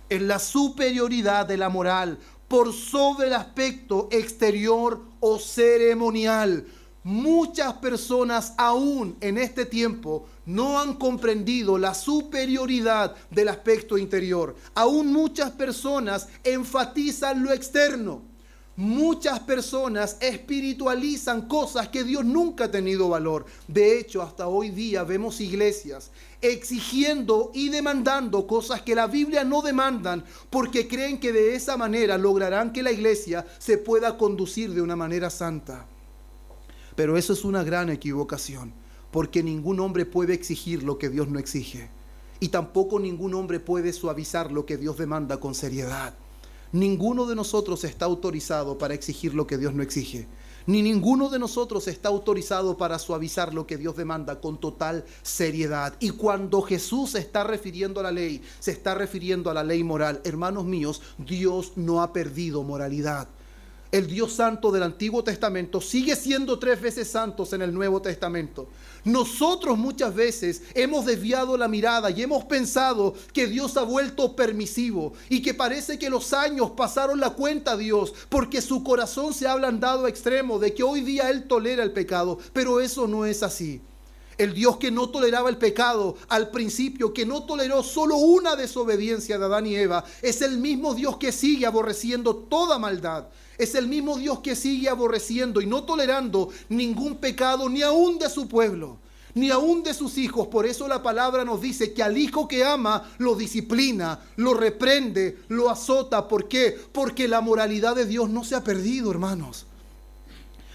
Es la superioridad de la moral por sobre el aspecto exterior o ceremonial. Muchas personas aún en este tiempo no han comprendido la superioridad del aspecto interior. Aún muchas personas enfatizan lo externo. Muchas personas espiritualizan cosas que Dios nunca ha tenido valor. De hecho, hasta hoy día vemos iglesias exigiendo y demandando cosas que la Biblia no demandan, porque creen que de esa manera lograrán que la iglesia se pueda conducir de una manera santa. Pero eso es una gran equivocación, porque ningún hombre puede exigir lo que Dios no exige, y tampoco ningún hombre puede suavizar lo que Dios demanda con seriedad. Ninguno de nosotros está autorizado para exigir lo que Dios no exige, ni ninguno de nosotros está autorizado para suavizar lo que Dios demanda con total seriedad. Y cuando Jesús se está refiriendo a la ley, se está refiriendo a la ley moral. Hermanos míos, Dios no ha perdido moralidad. El Dios santo del Antiguo Testamento sigue siendo 3 veces santos en el Nuevo Testamento. Nosotros muchas veces hemos desviado la mirada y hemos pensado que Dios ha vuelto permisivo y que parece que los años pasaron la cuenta a Dios porque su corazón se ha ablandado a extremo de que hoy día Él tolera el pecado, pero eso no es así. El Dios que no toleraba el pecado al principio, que no toleró solo una desobediencia de Adán y Eva, es el mismo Dios que sigue aborreciendo toda maldad. Es el mismo Dios que sigue aborreciendo y no tolerando ningún pecado, ni aún de su pueblo, ni aún de sus hijos. Por eso la palabra nos dice que al hijo que ama lo disciplina, lo reprende, lo azota. ¿Por qué? Porque la moralidad de Dios no se ha perdido, hermanos.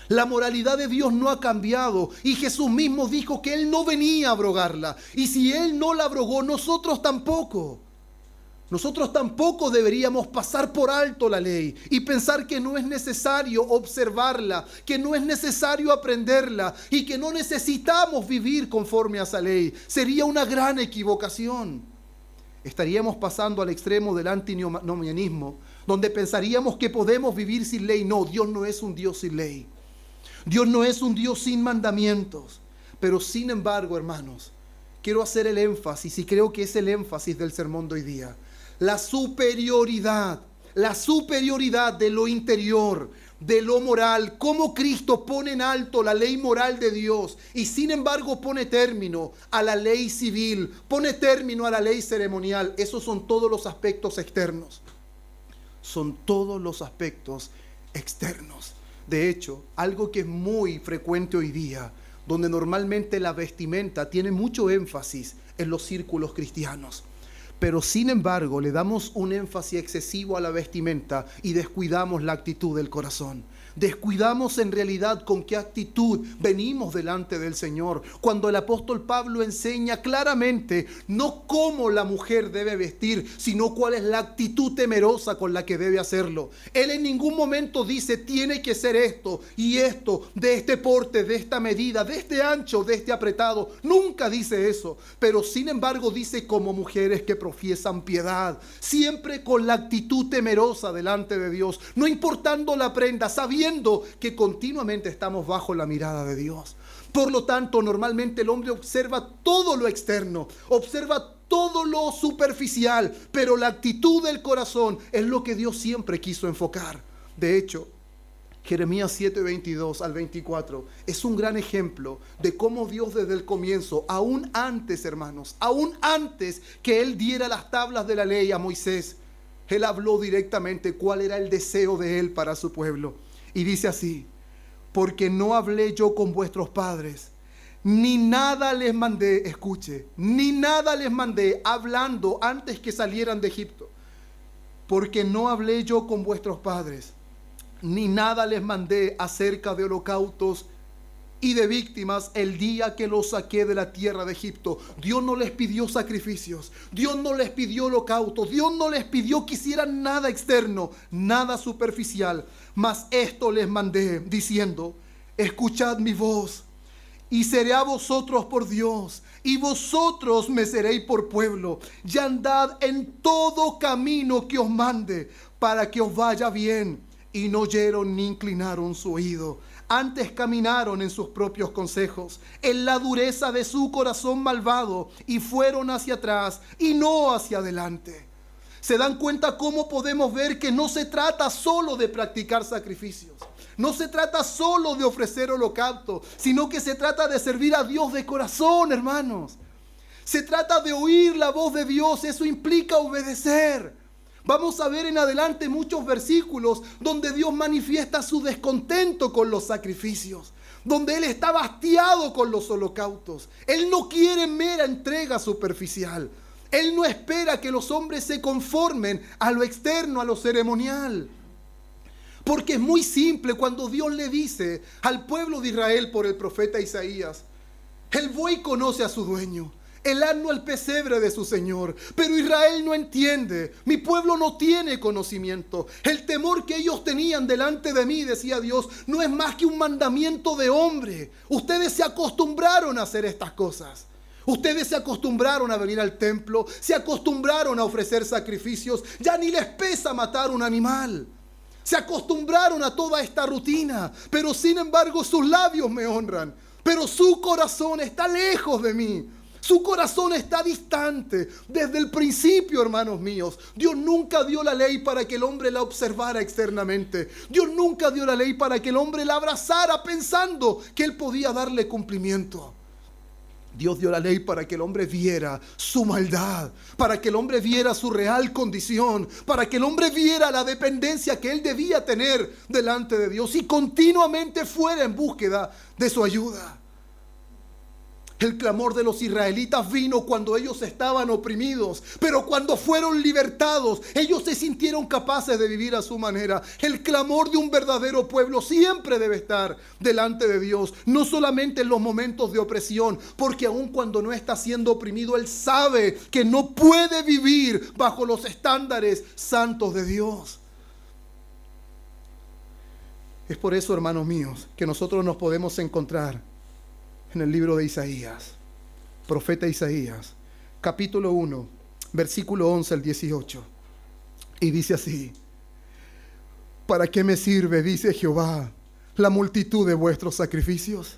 La moralidad de Dios no ha cambiado, y Jesús mismo dijo que Él no venía a abrogarla, y si Él no la abrogó, nosotros tampoco. Nosotros tampoco deberíamos pasar por alto la ley y pensar que no es necesario observarla, que no es necesario aprenderla y que no necesitamos vivir conforme a esa ley. Sería una gran equivocación. Estaríamos pasando al extremo del antinomianismo, donde pensaríamos que podemos vivir sin ley. No, Dios no es un Dios sin ley. Dios no es un Dios sin mandamientos. Pero sin embargo, hermanos, quiero hacer el énfasis, y creo que es el énfasis del sermón de hoy día. La superioridad de lo interior, de lo moral, cómo Cristo pone en alto la ley moral de Dios y sin embargo pone término a la ley civil, pone término a la ley ceremonial. Esos son todos los aspectos externos. Son todos los aspectos externos. De hecho, algo que es muy frecuente hoy día, donde normalmente la vestimenta tiene mucho énfasis en los círculos cristianos. Pero sin embargo le damos un énfasis excesivo a la vestimenta y descuidamos la actitud del corazón. Descuidamos en realidad con qué actitud venimos delante del Señor. Cuando el apóstol Pablo enseña claramente no cómo la mujer debe vestir, sino cuál es la actitud temerosa con la que debe hacerlo. Él en ningún momento dice tiene que ser esto y esto, de este porte, de esta medida, de este ancho, de este apretado. Nunca dice eso, pero sin embargo dice como mujeres que profiesan piedad, siempre con la actitud temerosa delante de Dios, no importando la prenda, sabiendo que continuamente estamos bajo la mirada de Dios. Por lo tanto, normalmente el hombre observa todo lo externo, observa todo lo superficial, pero la actitud del corazón es lo que Dios siempre quiso enfocar. De hecho, Jeremías 7:22 al 24 es un gran ejemplo de cómo Dios desde el comienzo, aún antes, hermanos, aún antes que Él diera las tablas de la ley a Moisés, Él habló directamente cuál era el deseo de Él para su pueblo. Y dice así: porque no hablé yo con vuestros padres, ni nada les mandé, escuche, ni nada les mandé hablando antes que salieran de Egipto. Porque no hablé yo con vuestros padres, ni nada les mandé acerca de holocaustos y de víctimas el día que los saqué de la tierra de Egipto. Dios no les pidió sacrificios, Dios no les pidió holocaustos, Dios no les pidió que hicieran nada externo, nada superficial, mas esto les mandé diciendo: escuchad mi voz y seré a vosotros por Dios, y vosotros me seréis por pueblo. Y andad en todo camino que os mande, para que os vaya bien. Y no oyeron ni inclinaron su oído. Antes caminaron en sus propios consejos, en la dureza de su corazón malvado, y fueron hacia atrás y no hacia adelante. ¿Se dan cuenta cómo podemos ver que no se trata solo de practicar sacrificios? No se trata solo de ofrecer holocausto, sino que se trata de servir a Dios de corazón, hermanos. Se trata de oír la voz de Dios, eso implica obedecer. Vamos a ver en adelante muchos versículos donde Dios manifiesta su descontento con los sacrificios, donde Él está hastiado con los holocaustos. Él no quiere mera entrega superficial. Él no espera que los hombres se conformen a lo externo, a lo ceremonial. Porque es muy simple cuando Dios le dice al pueblo de Israel por el profeta Isaías: el buey conoce a su dueño, el asno al pesebre de su señor, pero Israel no entiende, mi pueblo no tiene conocimiento. El temor que ellos tenían delante de mí, decía Dios, no es más que un mandamiento de hombre. Ustedes se acostumbraron a hacer estas cosas. Ustedes se acostumbraron a venir al templo, se acostumbraron a ofrecer sacrificios, ya ni les pesa matar un animal. Se acostumbraron a toda esta rutina, pero sin embargo sus labios me honran, pero su corazón está lejos de mí. Su corazón está distante. Desde el principio, hermanos míos, Dios nunca dio la ley para que el hombre la observara externamente. Dios nunca dio la ley para que el hombre la abrazara pensando que él podía darle cumplimiento. Dios dio la ley para que el hombre viera su maldad, para que el hombre viera su real condición, para que el hombre viera la dependencia que él debía tener delante de Dios y continuamente fuera en búsqueda de su ayuda. El clamor de los israelitas vino cuando ellos estaban oprimidos, pero cuando fueron libertados, ellos se sintieron capaces de vivir a su manera. El clamor de un verdadero pueblo siempre debe estar delante de Dios, no solamente en los momentos de opresión, porque aun cuando no está siendo oprimido, Él sabe que no puede vivir bajo los estándares santos de Dios. Es por eso, hermanos míos, que nosotros nos podemos encontrar en el libro de Isaías, profeta Isaías, capítulo 1, versículo 11 al 18. Y dice así: ¿para qué me sirve, dice Jehová, la multitud de vuestros sacrificios?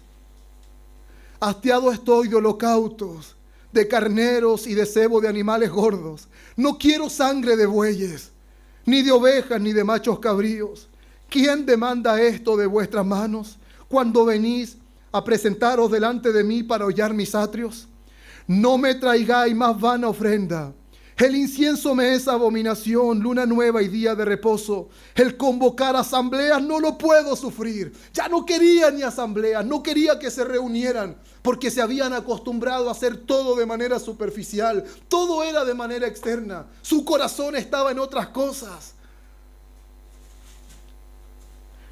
Hastiado estoy de holocaustos, de carneros y de cebo de animales gordos. No quiero sangre de bueyes, ni de ovejas, ni de machos cabríos. ¿Quién demanda esto de vuestras manos cuando venís a presentaros delante de mí para hollar mis atrios? No me traigáis más vana ofrenda. El incienso me es abominación, luna nueva y día de reposo. El convocar asambleas no lo puedo sufrir. Ya no quería ni asambleas, no quería que se reunieran, porque se habían acostumbrado a hacer todo de manera superficial. Todo era de manera externa. Su corazón estaba en otras cosas.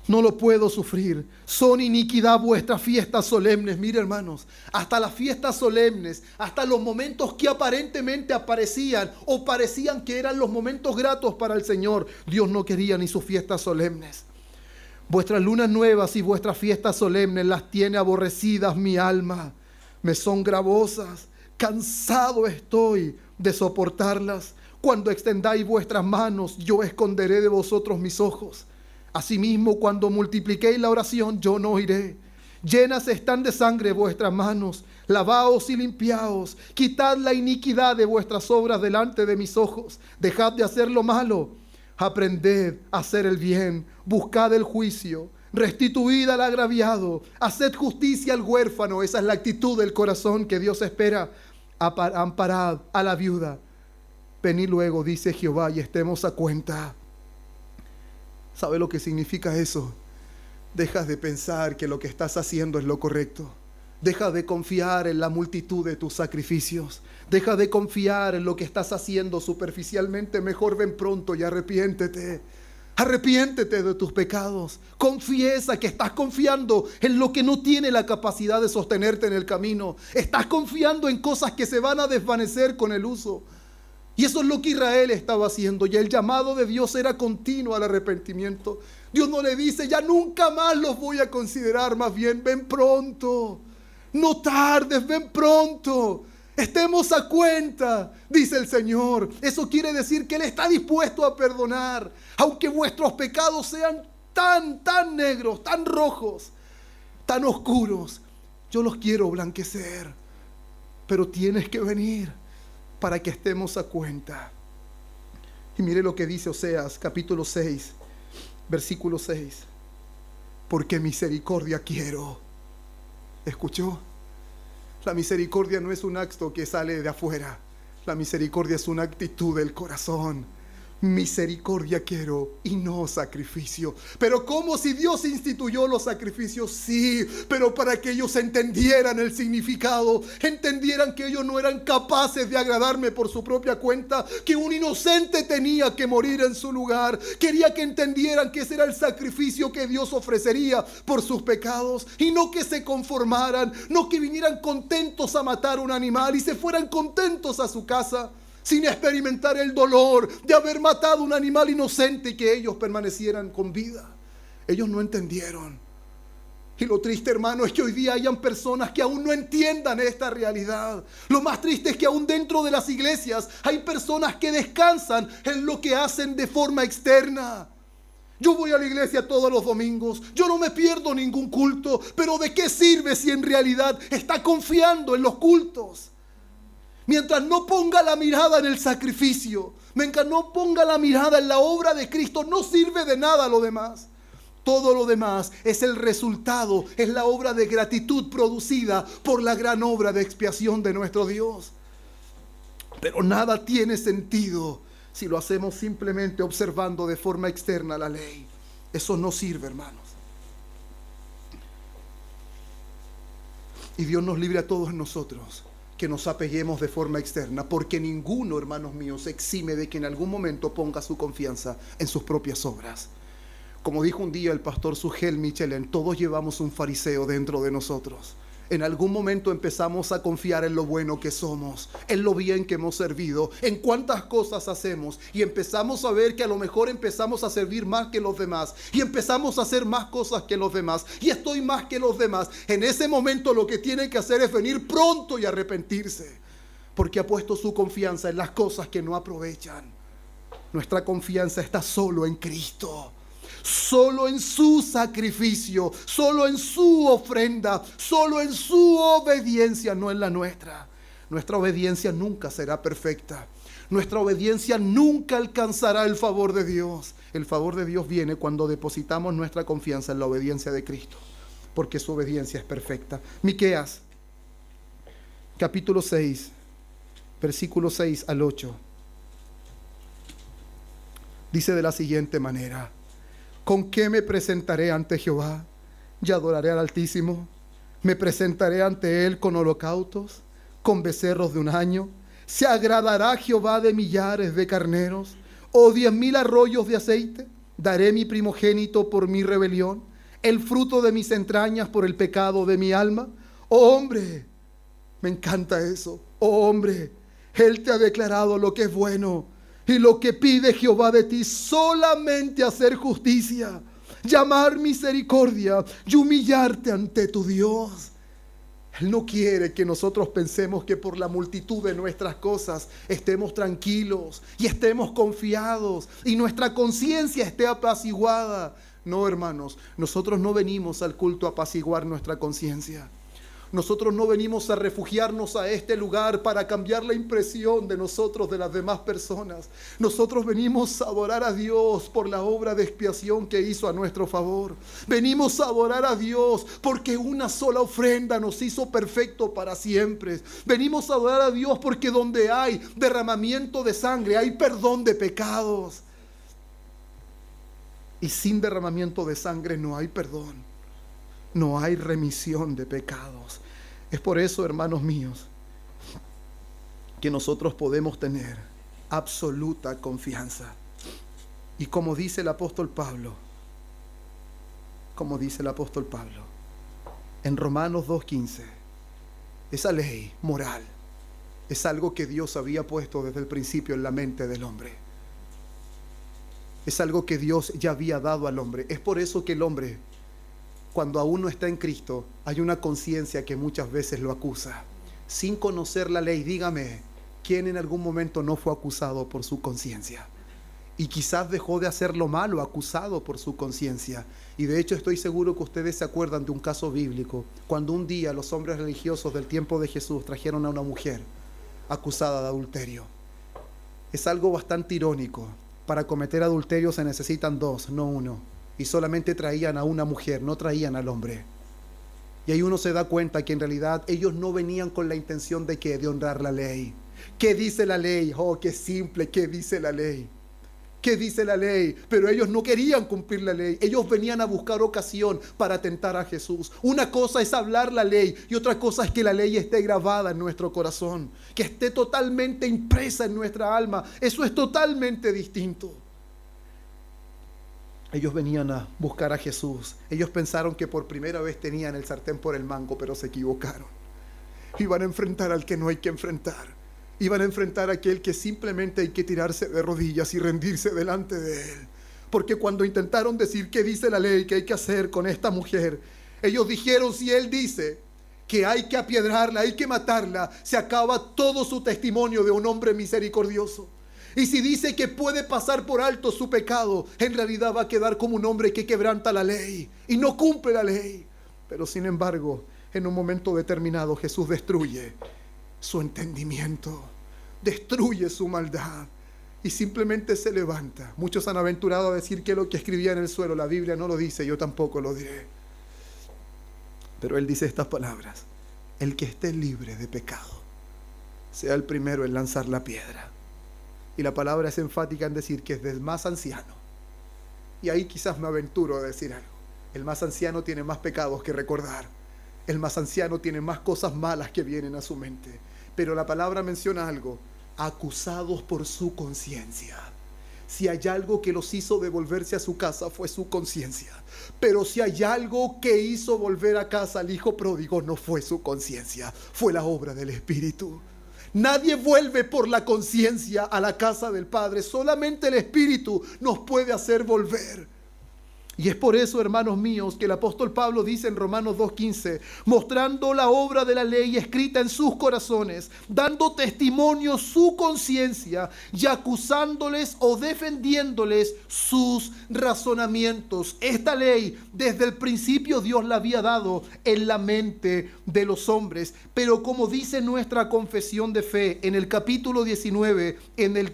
No lo puedo sufrir. Son iniquidad vuestras fiestas solemnes. Mire, hermanos, hasta las fiestas solemnes, hasta los momentos que aparentemente aparecían o parecían que eran los momentos gratos para el Señor, Dios no quería ni sus fiestas solemnes. Vuestras lunas nuevas y vuestras fiestas solemnes las tiene aborrecidas mi alma. Me son gravosas. Cansado estoy de soportarlas. Cuando extendáis vuestras manos, yo esconderé de vosotros mis ojos. Asimismo, cuando multipliquéis la oración, yo no oiré. Llenas están de sangre vuestras manos. Lavaos y limpiaos. Quitad la iniquidad de vuestras obras delante de mis ojos. Dejad de hacer lo malo. Aprended a hacer el bien. Buscad el juicio. Restituid al agraviado. Haced justicia al huérfano. Esa es la actitud del corazón que Dios espera. Amparad a la viuda. Venid luego, dice Jehová, y estemos a cuenta. ¿Sabe lo que significa eso? Dejas de pensar que lo que estás haciendo es lo correcto. Deja de confiar en la multitud de tus sacrificios. Deja de confiar en lo que estás haciendo superficialmente. Mejor ven pronto y arrepiéntete. Arrepiéntete de tus pecados. Confiesa que estás confiando en lo que no tiene la capacidad de sostenerte en el camino. Estás confiando en cosas que se van a desvanecer con el uso. Y eso es lo que Israel estaba haciendo. Y el llamado de Dios era continuo al arrepentimiento. Dios no le dice, ya nunca más los voy a considerar. Más bien, ven pronto. No tardes, ven pronto. Estemos a cuenta, dice el Señor. Eso quiere decir que Él está dispuesto a perdonar, aunque vuestros pecados sean tan negros, tan rojos, tan oscuros. Yo los quiero blanquecer, pero tienes que venir para que estemos a cuenta. Y mire lo que dice Oseas, capítulo 6, versículo 6. Porque misericordia quiero. ¿Escuchó? La misericordia no es un acto que sale de afuera. La misericordia es una actitud del corazón. Misericordia quiero y no sacrificio. Pero ¿cómo si Dios instituyó los sacrificios? Sí, pero para que ellos entendieran el significado, entendieran que ellos no eran capaces de agradarme por su propia cuenta, que un inocente tenía que morir en su lugar. Quería que entendieran que ese era el sacrificio que Dios ofrecería por sus pecados, y no que se conformaran, no que vinieran contentos a matar un animal y se fueran contentos a su casa sin experimentar el dolor de haber matado un animal inocente y que ellos permanecieran con vida. Ellos no entendieron. Y lo triste, hermano, es que hoy día hayan personas que aún no entiendan esta realidad. Lo más triste es que aún dentro de las iglesias hay personas que descansan en lo que hacen de forma externa. Yo voy a la iglesia todos los domingos, yo no me pierdo ningún culto, pero ¿de qué sirve si en realidad está confiando en los cultos? Mientras no ponga la mirada en el sacrificio, mientras no ponga la mirada en la obra de Cristo, no sirve de nada lo demás. Todo lo demás es el resultado, es la obra de gratitud producida por la gran obra de expiación de nuestro Dios. Pero nada tiene sentido si lo hacemos simplemente observando de forma externa la ley. Eso no sirve, hermanos. Y Dios nos libre a todos nosotros que nos apeguemos de forma externa, porque ninguno, hermanos míos, se exime de que en algún momento ponga su confianza en sus propias obras. Como dijo un día el pastor Sugel Michelin, todos llevamos un fariseo dentro de nosotros. En algún momento empezamos a confiar en lo bueno que somos, en lo bien que hemos servido, en cuántas cosas hacemos, y empezamos a ver que a lo mejor empezamos a servir más que los demás, y empezamos a hacer más cosas que los demás, y estoy más que los demás. En ese momento lo que tiene que hacer es venir pronto y arrepentirse, porque ha puesto su confianza en las cosas que no aprovechan. Nuestra confianza está solo en Cristo, solo en su sacrificio, solo en su ofrenda, solo en su obediencia, no en la nuestra. Nuestra obediencia nunca será perfecta. Nuestra obediencia nunca alcanzará el favor de Dios. El favor de Dios viene cuando depositamos nuestra confianza en la obediencia de Cristo, porque su obediencia es perfecta. Miqueas, capítulo 6, versículos 6 al 8. Dice de la siguiente manera: ¿con qué me presentaré ante Jehová y adoraré al Altísimo? ¿Me presentaré ante Él con holocaustos, con becerros de un año? ¿Se agradará Jehová de millares de carneros o 10,000 arroyos de aceite? ¿Daré mi primogénito por mi rebelión, el fruto de mis entrañas por el pecado de mi alma? Oh hombre, me encanta eso. Oh hombre, Él te ha declarado lo que es bueno. Y lo que pide Jehová de ti, solamente hacer justicia, llamar misericordia y humillarte ante tu Dios. Él no quiere que nosotros pensemos que por la multitud de nuestras cosas estemos tranquilos y estemos confiados y nuestra conciencia esté apaciguada. No, hermanos, nosotros no venimos al culto a apaciguar nuestra conciencia. Nosotros no venimos a refugiarnos a este lugar para cambiar la impresión de nosotros de las demás personas. Nosotros venimos a adorar a Dios por la obra de expiación que hizo a nuestro favor. Venimos a adorar a Dios porque una sola ofrenda nos hizo perfecto para siempre. Venimos a adorar a Dios porque donde hay derramamiento de sangre hay perdón de pecados. Y sin derramamiento de sangre no hay perdón. No hay remisión de pecados. Es por eso, hermanos míos, que nosotros podemos tener absoluta confianza. Y como dice el apóstol Pablo, en Romanos 2:15, esa ley moral es algo que Dios había puesto desde el principio en la mente del hombre. Es algo que Dios ya había dado al hombre. Es por eso que el hombre, cuando aún no está en Cristo, hay una conciencia que muchas veces lo acusa. Sin conocer la ley, dígame, ¿quién en algún momento no fue acusado por su conciencia? Y quizás dejó de hacer lo malo, acusado por su conciencia. Y de hecho estoy seguro que ustedes se acuerdan de un caso bíblico, cuando un día los hombres religiosos del tiempo de Jesús trajeron a una mujer acusada de adulterio. Es algo bastante irónico. Para cometer adulterio se necesitan dos, no uno. Y solamente traían a una mujer, no traían al hombre. Y ahí uno se da cuenta que en realidad ellos no venían con la intención de ¿qué? De honrar la ley. ¿Qué dice la ley? Oh, qué simple, ¿qué dice la ley? ¿Qué dice la ley? Pero ellos no querían cumplir la ley. Ellos venían a buscar ocasión para tentar a Jesús. Una cosa es hablar la ley y otra cosa es que la ley esté grabada en nuestro corazón, que esté totalmente impresa en nuestra alma. Eso es totalmente distinto. Ellos venían a buscar a Jesús. Ellos pensaron que por primera vez tenían el sartén por el mango, pero se equivocaron. Iban a enfrentar al que no hay que enfrentar. Iban a enfrentar a aquel que simplemente hay que tirarse de rodillas y rendirse delante de él. Porque cuando intentaron decir qué dice la ley, qué hay que hacer con esta mujer, ellos dijeron, si él dice que hay que apiedrarla, hay que matarla, se acaba todo su testimonio de un hombre misericordioso. Y si dice que puede pasar por alto su pecado, en realidad va a quedar como un hombre que quebranta la ley y no cumple la ley. Pero sin embargo, en un momento determinado Jesús destruye su entendimiento, destruye su maldad y simplemente se levanta. Muchos han aventurado a decir que lo que escribía en el suelo, la Biblia no lo dice, yo tampoco lo diré. Pero él dice estas palabras: el que esté libre de pecado, sea el primero en lanzar la piedra. Y la palabra es enfática en decir que es del más anciano. Y ahí quizás me aventuro a decir algo. El más anciano tiene más pecados que recordar. El más anciano tiene más cosas malas que vienen a su mente. Pero la palabra menciona algo: acusados por su conciencia. Si hay algo que los hizo devolverse a su casa, fue su conciencia. Pero si hay algo que hizo volver a casa al hijo pródigo, no fue su conciencia, fue la obra del Espíritu. Nadie vuelve por la conciencia a la casa del Padre. Solamente el Espíritu nos puede hacer volver. Y es por eso, hermanos míos, que el apóstol Pablo dice en Romanos 2:15, mostrando la obra de la ley escrita en sus corazones, dando testimonio su conciencia y acusándoles o defendiéndoles sus razonamientos. Esta ley, desde el principio Dios la había dado en la mente de los hombres, pero como dice nuestra confesión de fe en el capítulo 19, en el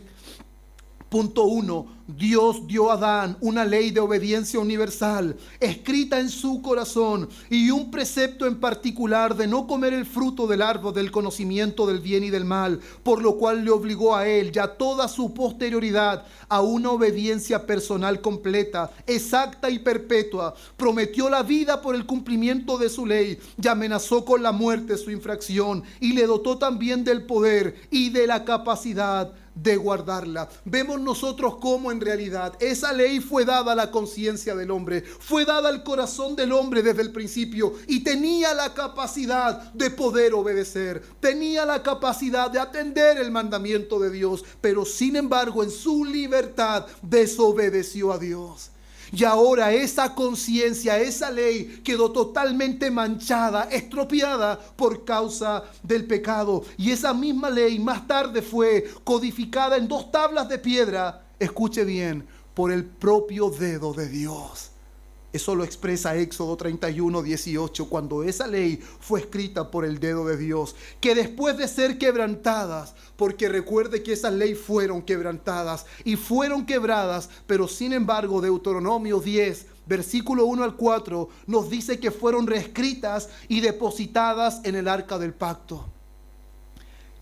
punto 1, Dios dio a Adán una ley de obediencia universal, escrita en su corazón, y un precepto en particular de no comer el fruto del árbol del conocimiento del bien y del mal, por lo cual le obligó a él y a toda su posterioridad a una obediencia personal completa, exacta y perpetua. Prometió la vida por el cumplimiento de su ley y amenazó con la muerte su infracción, y le dotó también del poder y de la capacidad de guardarla. Vemos nosotros cómo en realidad esa ley fue dada a la conciencia del hombre, fue dada al corazón del hombre desde el principio, y tenía la capacidad de poder obedecer, tenía la capacidad de atender el mandamiento de Dios, pero sin embargo en su libertad desobedeció a Dios. Y ahora esa conciencia, esa ley quedó totalmente manchada, estropeada por causa del pecado. Y esa misma ley más tarde fue codificada en 2 tablas de piedra, escuche bien, por el propio dedo de Dios. Eso lo expresa Éxodo 31:18, cuando esa ley fue escrita por el dedo de Dios, que después de ser quebrantadas, porque recuerde que esas leyes fueron quebrantadas y fueron quebradas, pero sin embargo Deuteronomio 10, versículo 1 al 4, nos dice que fueron reescritas y depositadas en el arca del pacto.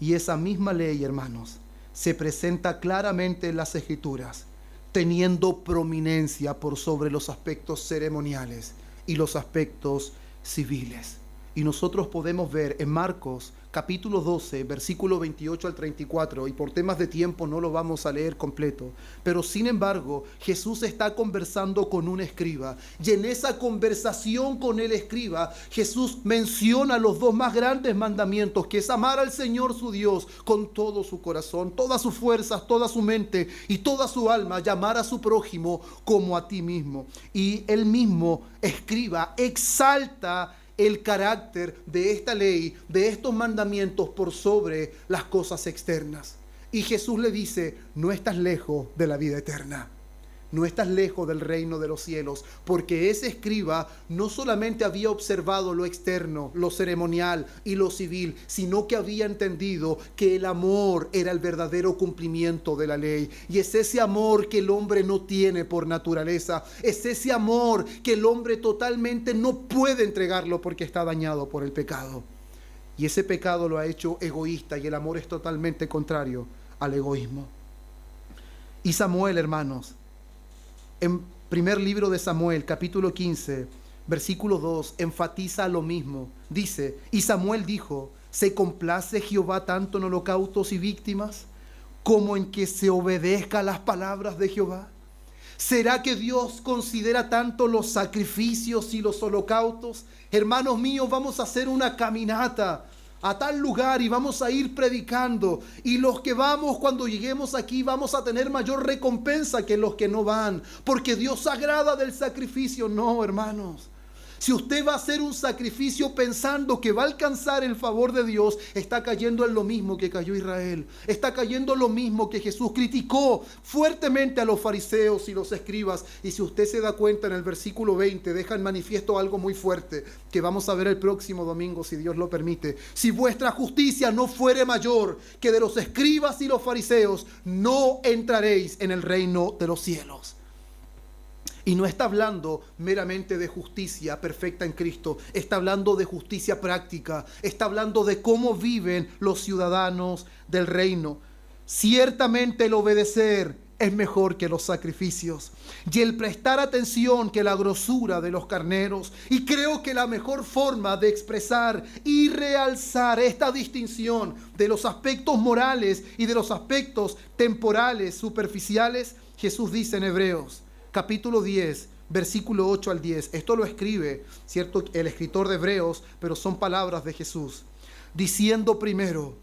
Y esa misma ley, hermanos, se presenta claramente en las Escrituras, teniendo prominencia por sobre los aspectos ceremoniales y los aspectos civiles. Y nosotros podemos ver en Marcos capítulo 12, versículo 28 al 34, y por temas de tiempo no lo vamos a leer completo, pero sin embargo Jesús está conversando con un escriba, y en esa conversación con el escriba Jesús menciona los dos más grandes mandamientos, que es amar al Señor su Dios con todo su corazón, todas sus fuerzas, toda su mente y toda su alma, llamar a su prójimo como a ti mismo. Y el mismo escriba exalta el carácter de esta ley, de estos mandamientos por sobre las cosas externas. Y Jesús le dice, no estás lejos de la vida eterna. No estás lejos del reino de los cielos, porque ese escriba no solamente había observado lo externo, lo ceremonial y lo civil, sino que había entendido que el amor era el verdadero cumplimiento de la ley. Y es ese amor que el hombre no tiene por naturaleza, es ese amor que el hombre totalmente no puede entregarlo porque está dañado por el pecado. Y ese pecado lo ha hecho egoísta, y el amor es totalmente contrario al egoísmo. Y Samuel, hermanos, en primer libro de Samuel, capítulo 15, versículo 2, enfatiza lo mismo. Dice, y Samuel dijo, ¿se complace Jehová tanto en holocaustos y víctimas como en que se obedezca a las palabras de Jehová? ¿Será que Dios considera tanto los sacrificios y los holocaustos? Hermanos míos, vamos a hacer una caminata a tal lugar y vamos a ir predicando, y los que vamos, cuando lleguemos aquí, vamos a tener mayor recompensa que los que no van, porque Dios se agrada del sacrificio. No, hermanos, si usted va a hacer un sacrificio pensando que va a alcanzar el favor de Dios, está cayendo en lo mismo que cayó Israel, está cayendo en lo mismo que Jesús criticó fuertemente a los fariseos y los escribas. Y si usted se da cuenta, en el versículo 20 deja en manifiesto algo muy fuerte que vamos a ver el próximo domingo, si Dios lo permite. Si vuestra justicia no fuere mayor que de los escribas y los fariseos, no entraréis en el reino de los cielos. Y no está hablando meramente de justicia perfecta en Cristo, está hablando de justicia práctica, está hablando de cómo viven los ciudadanos del reino. Ciertamente el obedecer es mejor que los sacrificios, y el prestar atención que la grosura de los carneros. Y creo que la mejor forma de expresar y realzar esta distinción de los aspectos morales y de los aspectos temporales, superficiales, Jesús dice en Hebreos capítulo 10, versículo 8 al 10. Esto lo escribe, ¿cierto?, el escritor de Hebreos, pero son palabras de Jesús, diciendo primero,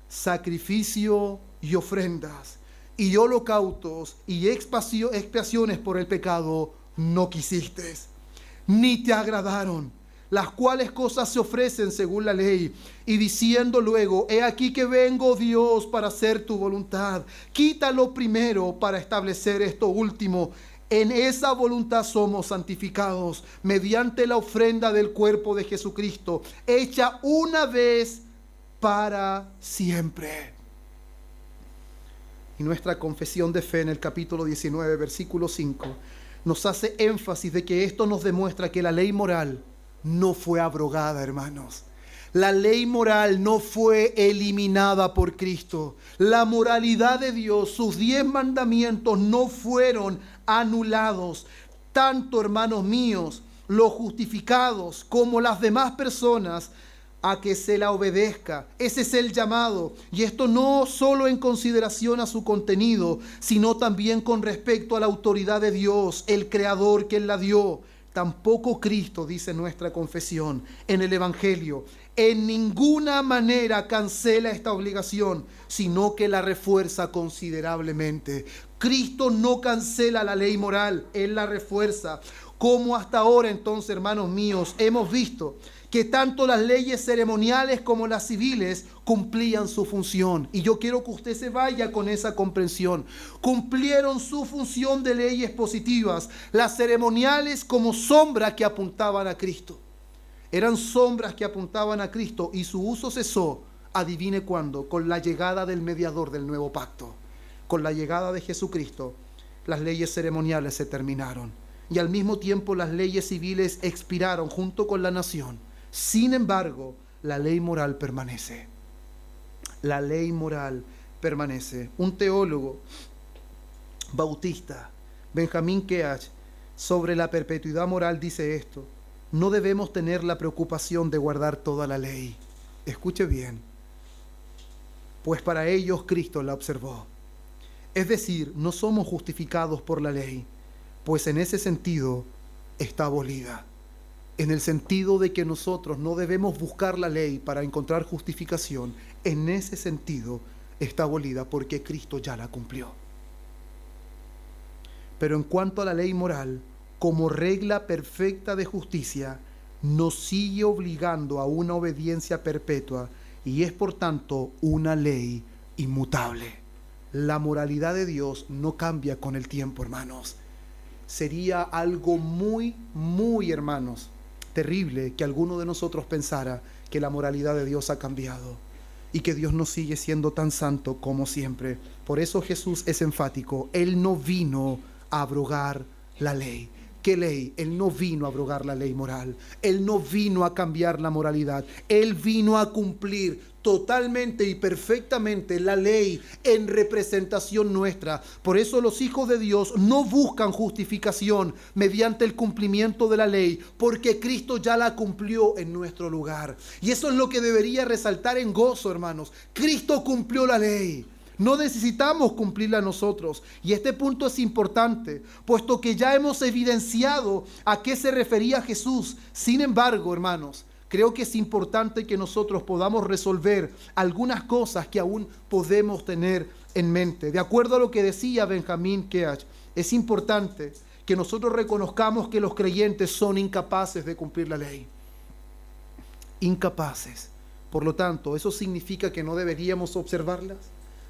sacrificio y ofrendas y holocaustos y expiaciones por el pecado no quisiste, ni te agradaron, las cuales cosas se ofrecen según la ley. Y diciendo luego, he aquí que vengo, Dios, para hacer tu voluntad. Quítalo primero para establecer esto último. En esa voluntad somos santificados mediante la ofrenda del cuerpo de Jesucristo, hecha una vez para siempre. Y nuestra confesión de fe en el capítulo 19, versículo 5, nos hace énfasis de que esto nos demuestra que la ley moral no fue abrogada, hermanos. La ley moral no fue eliminada por Cristo. La moralidad de Dios, sus 10 mandamientos no fueron anulados. Tanto, hermanos míos, los justificados como las demás personas, a que se la obedezca. Ese es el llamado. Y esto no solo en consideración a su contenido, sino también con respecto a la autoridad de Dios, el Creador que Él la dio. Tampoco Cristo, dice nuestra confesión en el Evangelio, en ninguna manera cancela esta obligación, sino que la refuerza considerablemente. Cristo no cancela la ley moral, Él la refuerza. Como hasta ahora, entonces, hermanos míos, hemos visto que tanto las leyes ceremoniales como las civiles cumplían su función. Y yo quiero que usted se vaya con esa comprensión. Cumplieron su función de leyes positivas, las ceremoniales como sombras que apuntaban a Cristo. Eran sombras que apuntaban a Cristo, y su uso cesó, adivine cuándo, con la llegada del mediador del nuevo pacto. Con la llegada de Jesucristo, las leyes ceremoniales se terminaron, y al mismo tiempo las leyes civiles expiraron junto con la nación. Sin embargo, la ley moral permanece. La ley moral permanece. Un teólogo bautista, Benjamín Keach, sobre la perpetuidad moral dice esto: no debemos tener la preocupación de guardar toda la ley. Escuche bien, pues para ellos Cristo la observó. Es decir, no somos justificados por la ley, pues en ese sentido está abolida. En el sentido de que nosotros no debemos buscar la ley para encontrar justificación, en ese sentido está abolida porque Cristo ya la cumplió. Pero en cuanto a la ley moral, como regla perfecta de justicia, nos sigue obligando a una obediencia perpetua y es por tanto una ley inmutable. La moralidad de Dios no cambia con el tiempo, hermanos. Sería algo muy, hermanos, terrible que alguno de nosotros pensara que la moralidad de Dios ha cambiado y que Dios no sigue siendo tan santo como siempre. Por eso Jesús es enfático. Él no vino a abrogar la ley. ¿Qué ley? Él no vino a abrogar la ley moral. Él no vino a cambiar la moralidad. Él vino a cumplir totalmente y perfectamente la ley en representación nuestra. Por eso los hijos de Dios no buscan justificación mediante el cumplimiento de la ley, porque Cristo ya la cumplió en nuestro lugar. Y eso es lo que debería resaltar en gozo, hermanos. Cristo cumplió la ley. No necesitamos cumplirla nosotros. Y este punto es importante, puesto que ya hemos evidenciado a qué se refería Jesús. Sin embargo, hermanos, creo que es importante que nosotros podamos resolver algunas cosas que aún podemos tener en mente. De acuerdo a lo que decía Benjamín Keach, es importante que nosotros reconozcamos que los creyentes son incapaces de cumplir la ley. Incapaces. Por lo tanto, ¿eso significa que no deberíamos observarlas?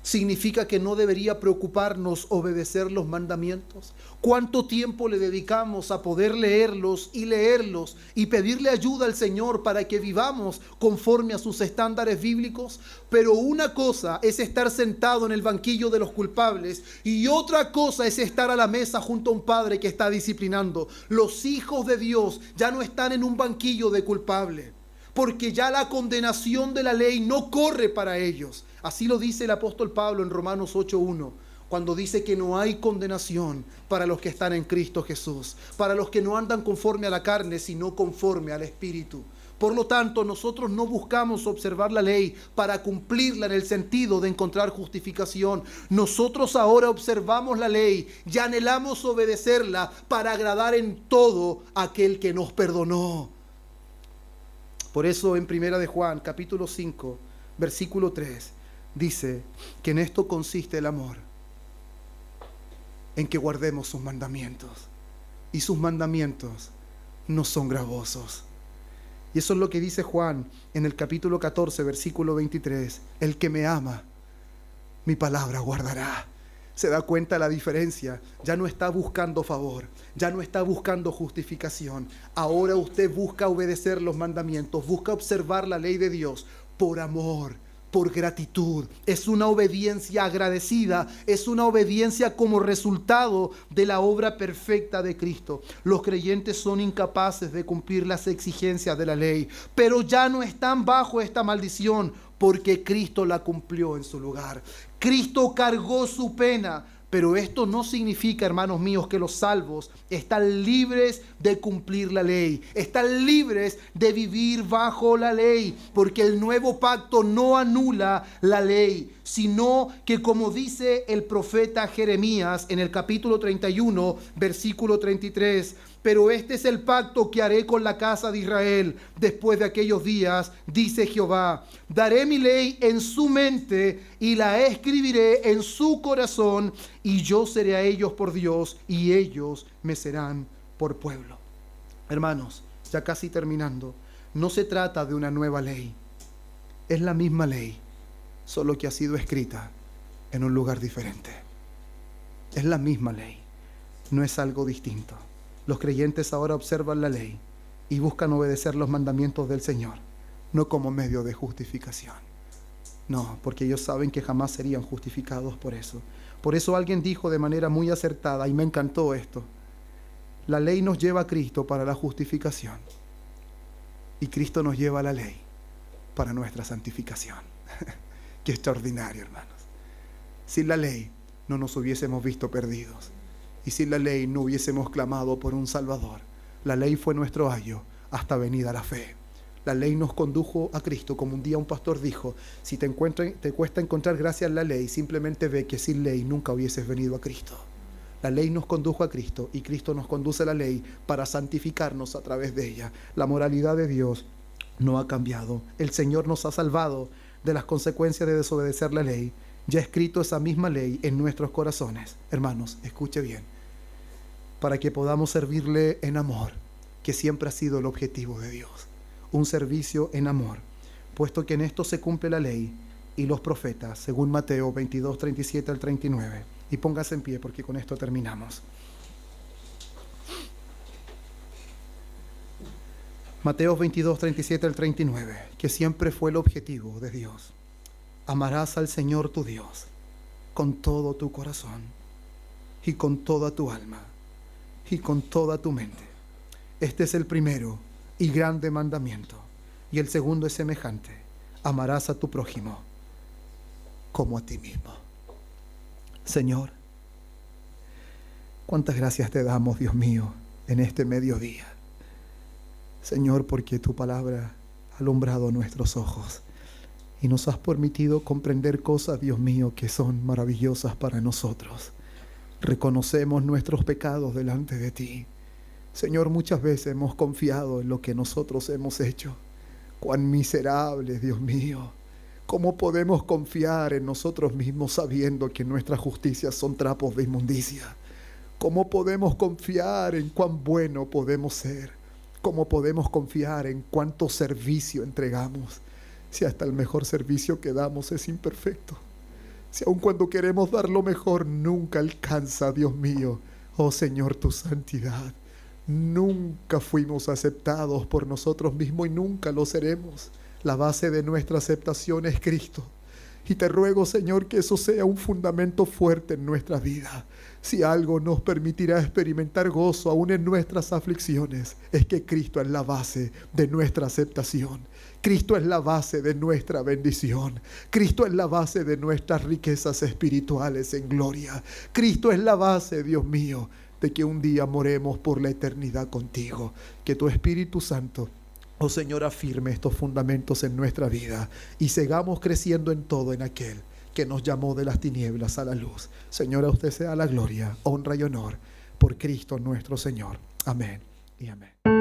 ¿Significa que no debería preocuparnos obedecer los mandamientos? ¿Cuánto tiempo le dedicamos a poder leerlos y pedirle ayuda al Señor para que vivamos conforme a sus estándares bíblicos? Pero una cosa es estar sentado en el banquillo de los culpables y otra cosa es estar a la mesa junto a un padre que está disciplinando. Los hijos de Dios ya no están en un banquillo de culpable, porque ya la condenación de la ley no corre para ellos. Así lo dice el apóstol Pablo en Romanos 8:1, cuando dice que no hay condenación para los que están en Cristo Jesús, para los que no andan conforme a la carne, sino conforme al Espíritu. Por lo tanto, nosotros no buscamos observar la ley para cumplirla en el sentido de encontrar justificación. Nosotros ahora observamos la ley y anhelamos obedecerla para agradar en todo a aquel que nos perdonó. Por eso en 1 de Juan, capítulo 5, versículo 3, dice que en esto consiste el amor, en que guardemos sus mandamientos. Y sus mandamientos no son gravosos. Y eso es lo que dice Juan en el capítulo 14, versículo 23. El que me ama, mi palabra guardará. ¿Se da cuenta la diferencia? Ya no está buscando favor, ya no está buscando justificación. Ahora usted busca obedecer los mandamientos, busca observar la ley de Dios por amor, por gratitud. Es una obediencia agradecida, es una obediencia como resultado de la obra perfecta de Cristo. Los creyentes son incapaces de cumplir las exigencias de la ley, pero ya no están bajo esta maldición porque Cristo la cumplió en su lugar. Cristo cargó su pena. Pero esto no significa, hermanos míos, que los salvos están libres de cumplir la ley, están libres de vivir bajo la ley, porque el nuevo pacto no anula la ley, sino que, como dice el profeta Jeremías en el capítulo 31, versículo 33, pero este es el pacto que haré con la casa de Israel después de aquellos días, dice Jehová. Daré mi ley en su mente y la escribiré en su corazón, y yo seré a ellos por Dios y ellos me serán por pueblo. Hermanos, ya casi terminando, no se trata de una nueva ley. Es la misma ley, solo que ha sido escrita en un lugar diferente. Es la misma ley, no es algo distinto. Los creyentes ahora observan la ley y buscan obedecer los mandamientos del Señor, no como medio de justificación. No, porque ellos saben que jamás serían justificados por eso. Por eso alguien dijo de manera muy acertada, y me encantó esto: la ley nos lleva a Cristo para la justificación y Cristo nos lleva a la ley para nuestra santificación. Qué extraordinario, hermanos. Sin la ley no nos hubiésemos visto perdidos. Y sin la ley no hubiésemos clamado por un Salvador. La ley fue nuestro ayo. hasta venida la fe. La ley nos condujo a Cristo, como un día un pastor dijo: si te cuesta encontrar gracia en la ley, simplemente ve que sin ley nunca hubieses venido a Cristo. La ley nos condujo a Cristo y Cristo nos conduce a la ley para santificarnos a través de ella. La moralidad de Dios no ha cambiado. El Señor nos ha salvado de las consecuencias de desobedecer la ley. Ya ha escrito esa misma ley en nuestros corazones. Hermanos, escuche bien, para que podamos servirle en amor, que siempre ha sido el objetivo de Dios. Un servicio en amor, puesto que en esto se cumple la ley y los profetas, según Mateo 22, 37 al 39. Y póngase en pie, porque con esto terminamos. Mateo 22, 37 al 39, que siempre fue el objetivo de Dios. Amarás al Señor tu Dios con todo tu corazón y con toda tu alma y con toda tu mente. Este es el primero y grande mandamiento. Y el segundo es semejante: amarás a tu prójimo como a ti mismo. Señor, cuántas gracias te damos, Dios mío, en este mediodía. Señor, porque tu palabra ha alumbrado nuestros ojos y nos has permitido comprender cosas, Dios mío, que son maravillosas para nosotros. Reconocemos nuestros pecados delante de ti. Señor, muchas veces hemos confiado en lo que nosotros hemos hecho. Cuán miserables, Dios mío. ¿Cómo podemos confiar en nosotros mismos sabiendo que nuestras justicias son trapos de inmundicia? ¿Cómo podemos confiar en cuán bueno podemos ser? ¿Cómo podemos confiar en cuánto servicio entregamos? Si hasta el mejor servicio que damos es imperfecto. Si aun cuando queremos dar lo mejor nunca alcanza, Dios mío. Oh Señor, tu santidad. Nunca fuimos aceptados por nosotros mismos y nunca lo seremos. La base de nuestra aceptación es Cristo. Y te ruego, Señor, que eso sea un fundamento fuerte en nuestra vida. Si algo nos permitirá experimentar gozo aún en nuestras aflicciones, es que Cristo es la base de nuestra aceptación. Cristo es la base de nuestra bendición. Cristo es la base de nuestras riquezas espirituales en gloria. Cristo es la base, Dios mío, de que un día moremos por la eternidad contigo. Que tu Espíritu Santo, oh Señor, afirme estos fundamentos en nuestra vida y sigamos creciendo en todo en aquel que nos llamó de las tinieblas a la luz. Señor, a usted sea la gloria, honra y honor por Cristo nuestro Señor. Amén y amén.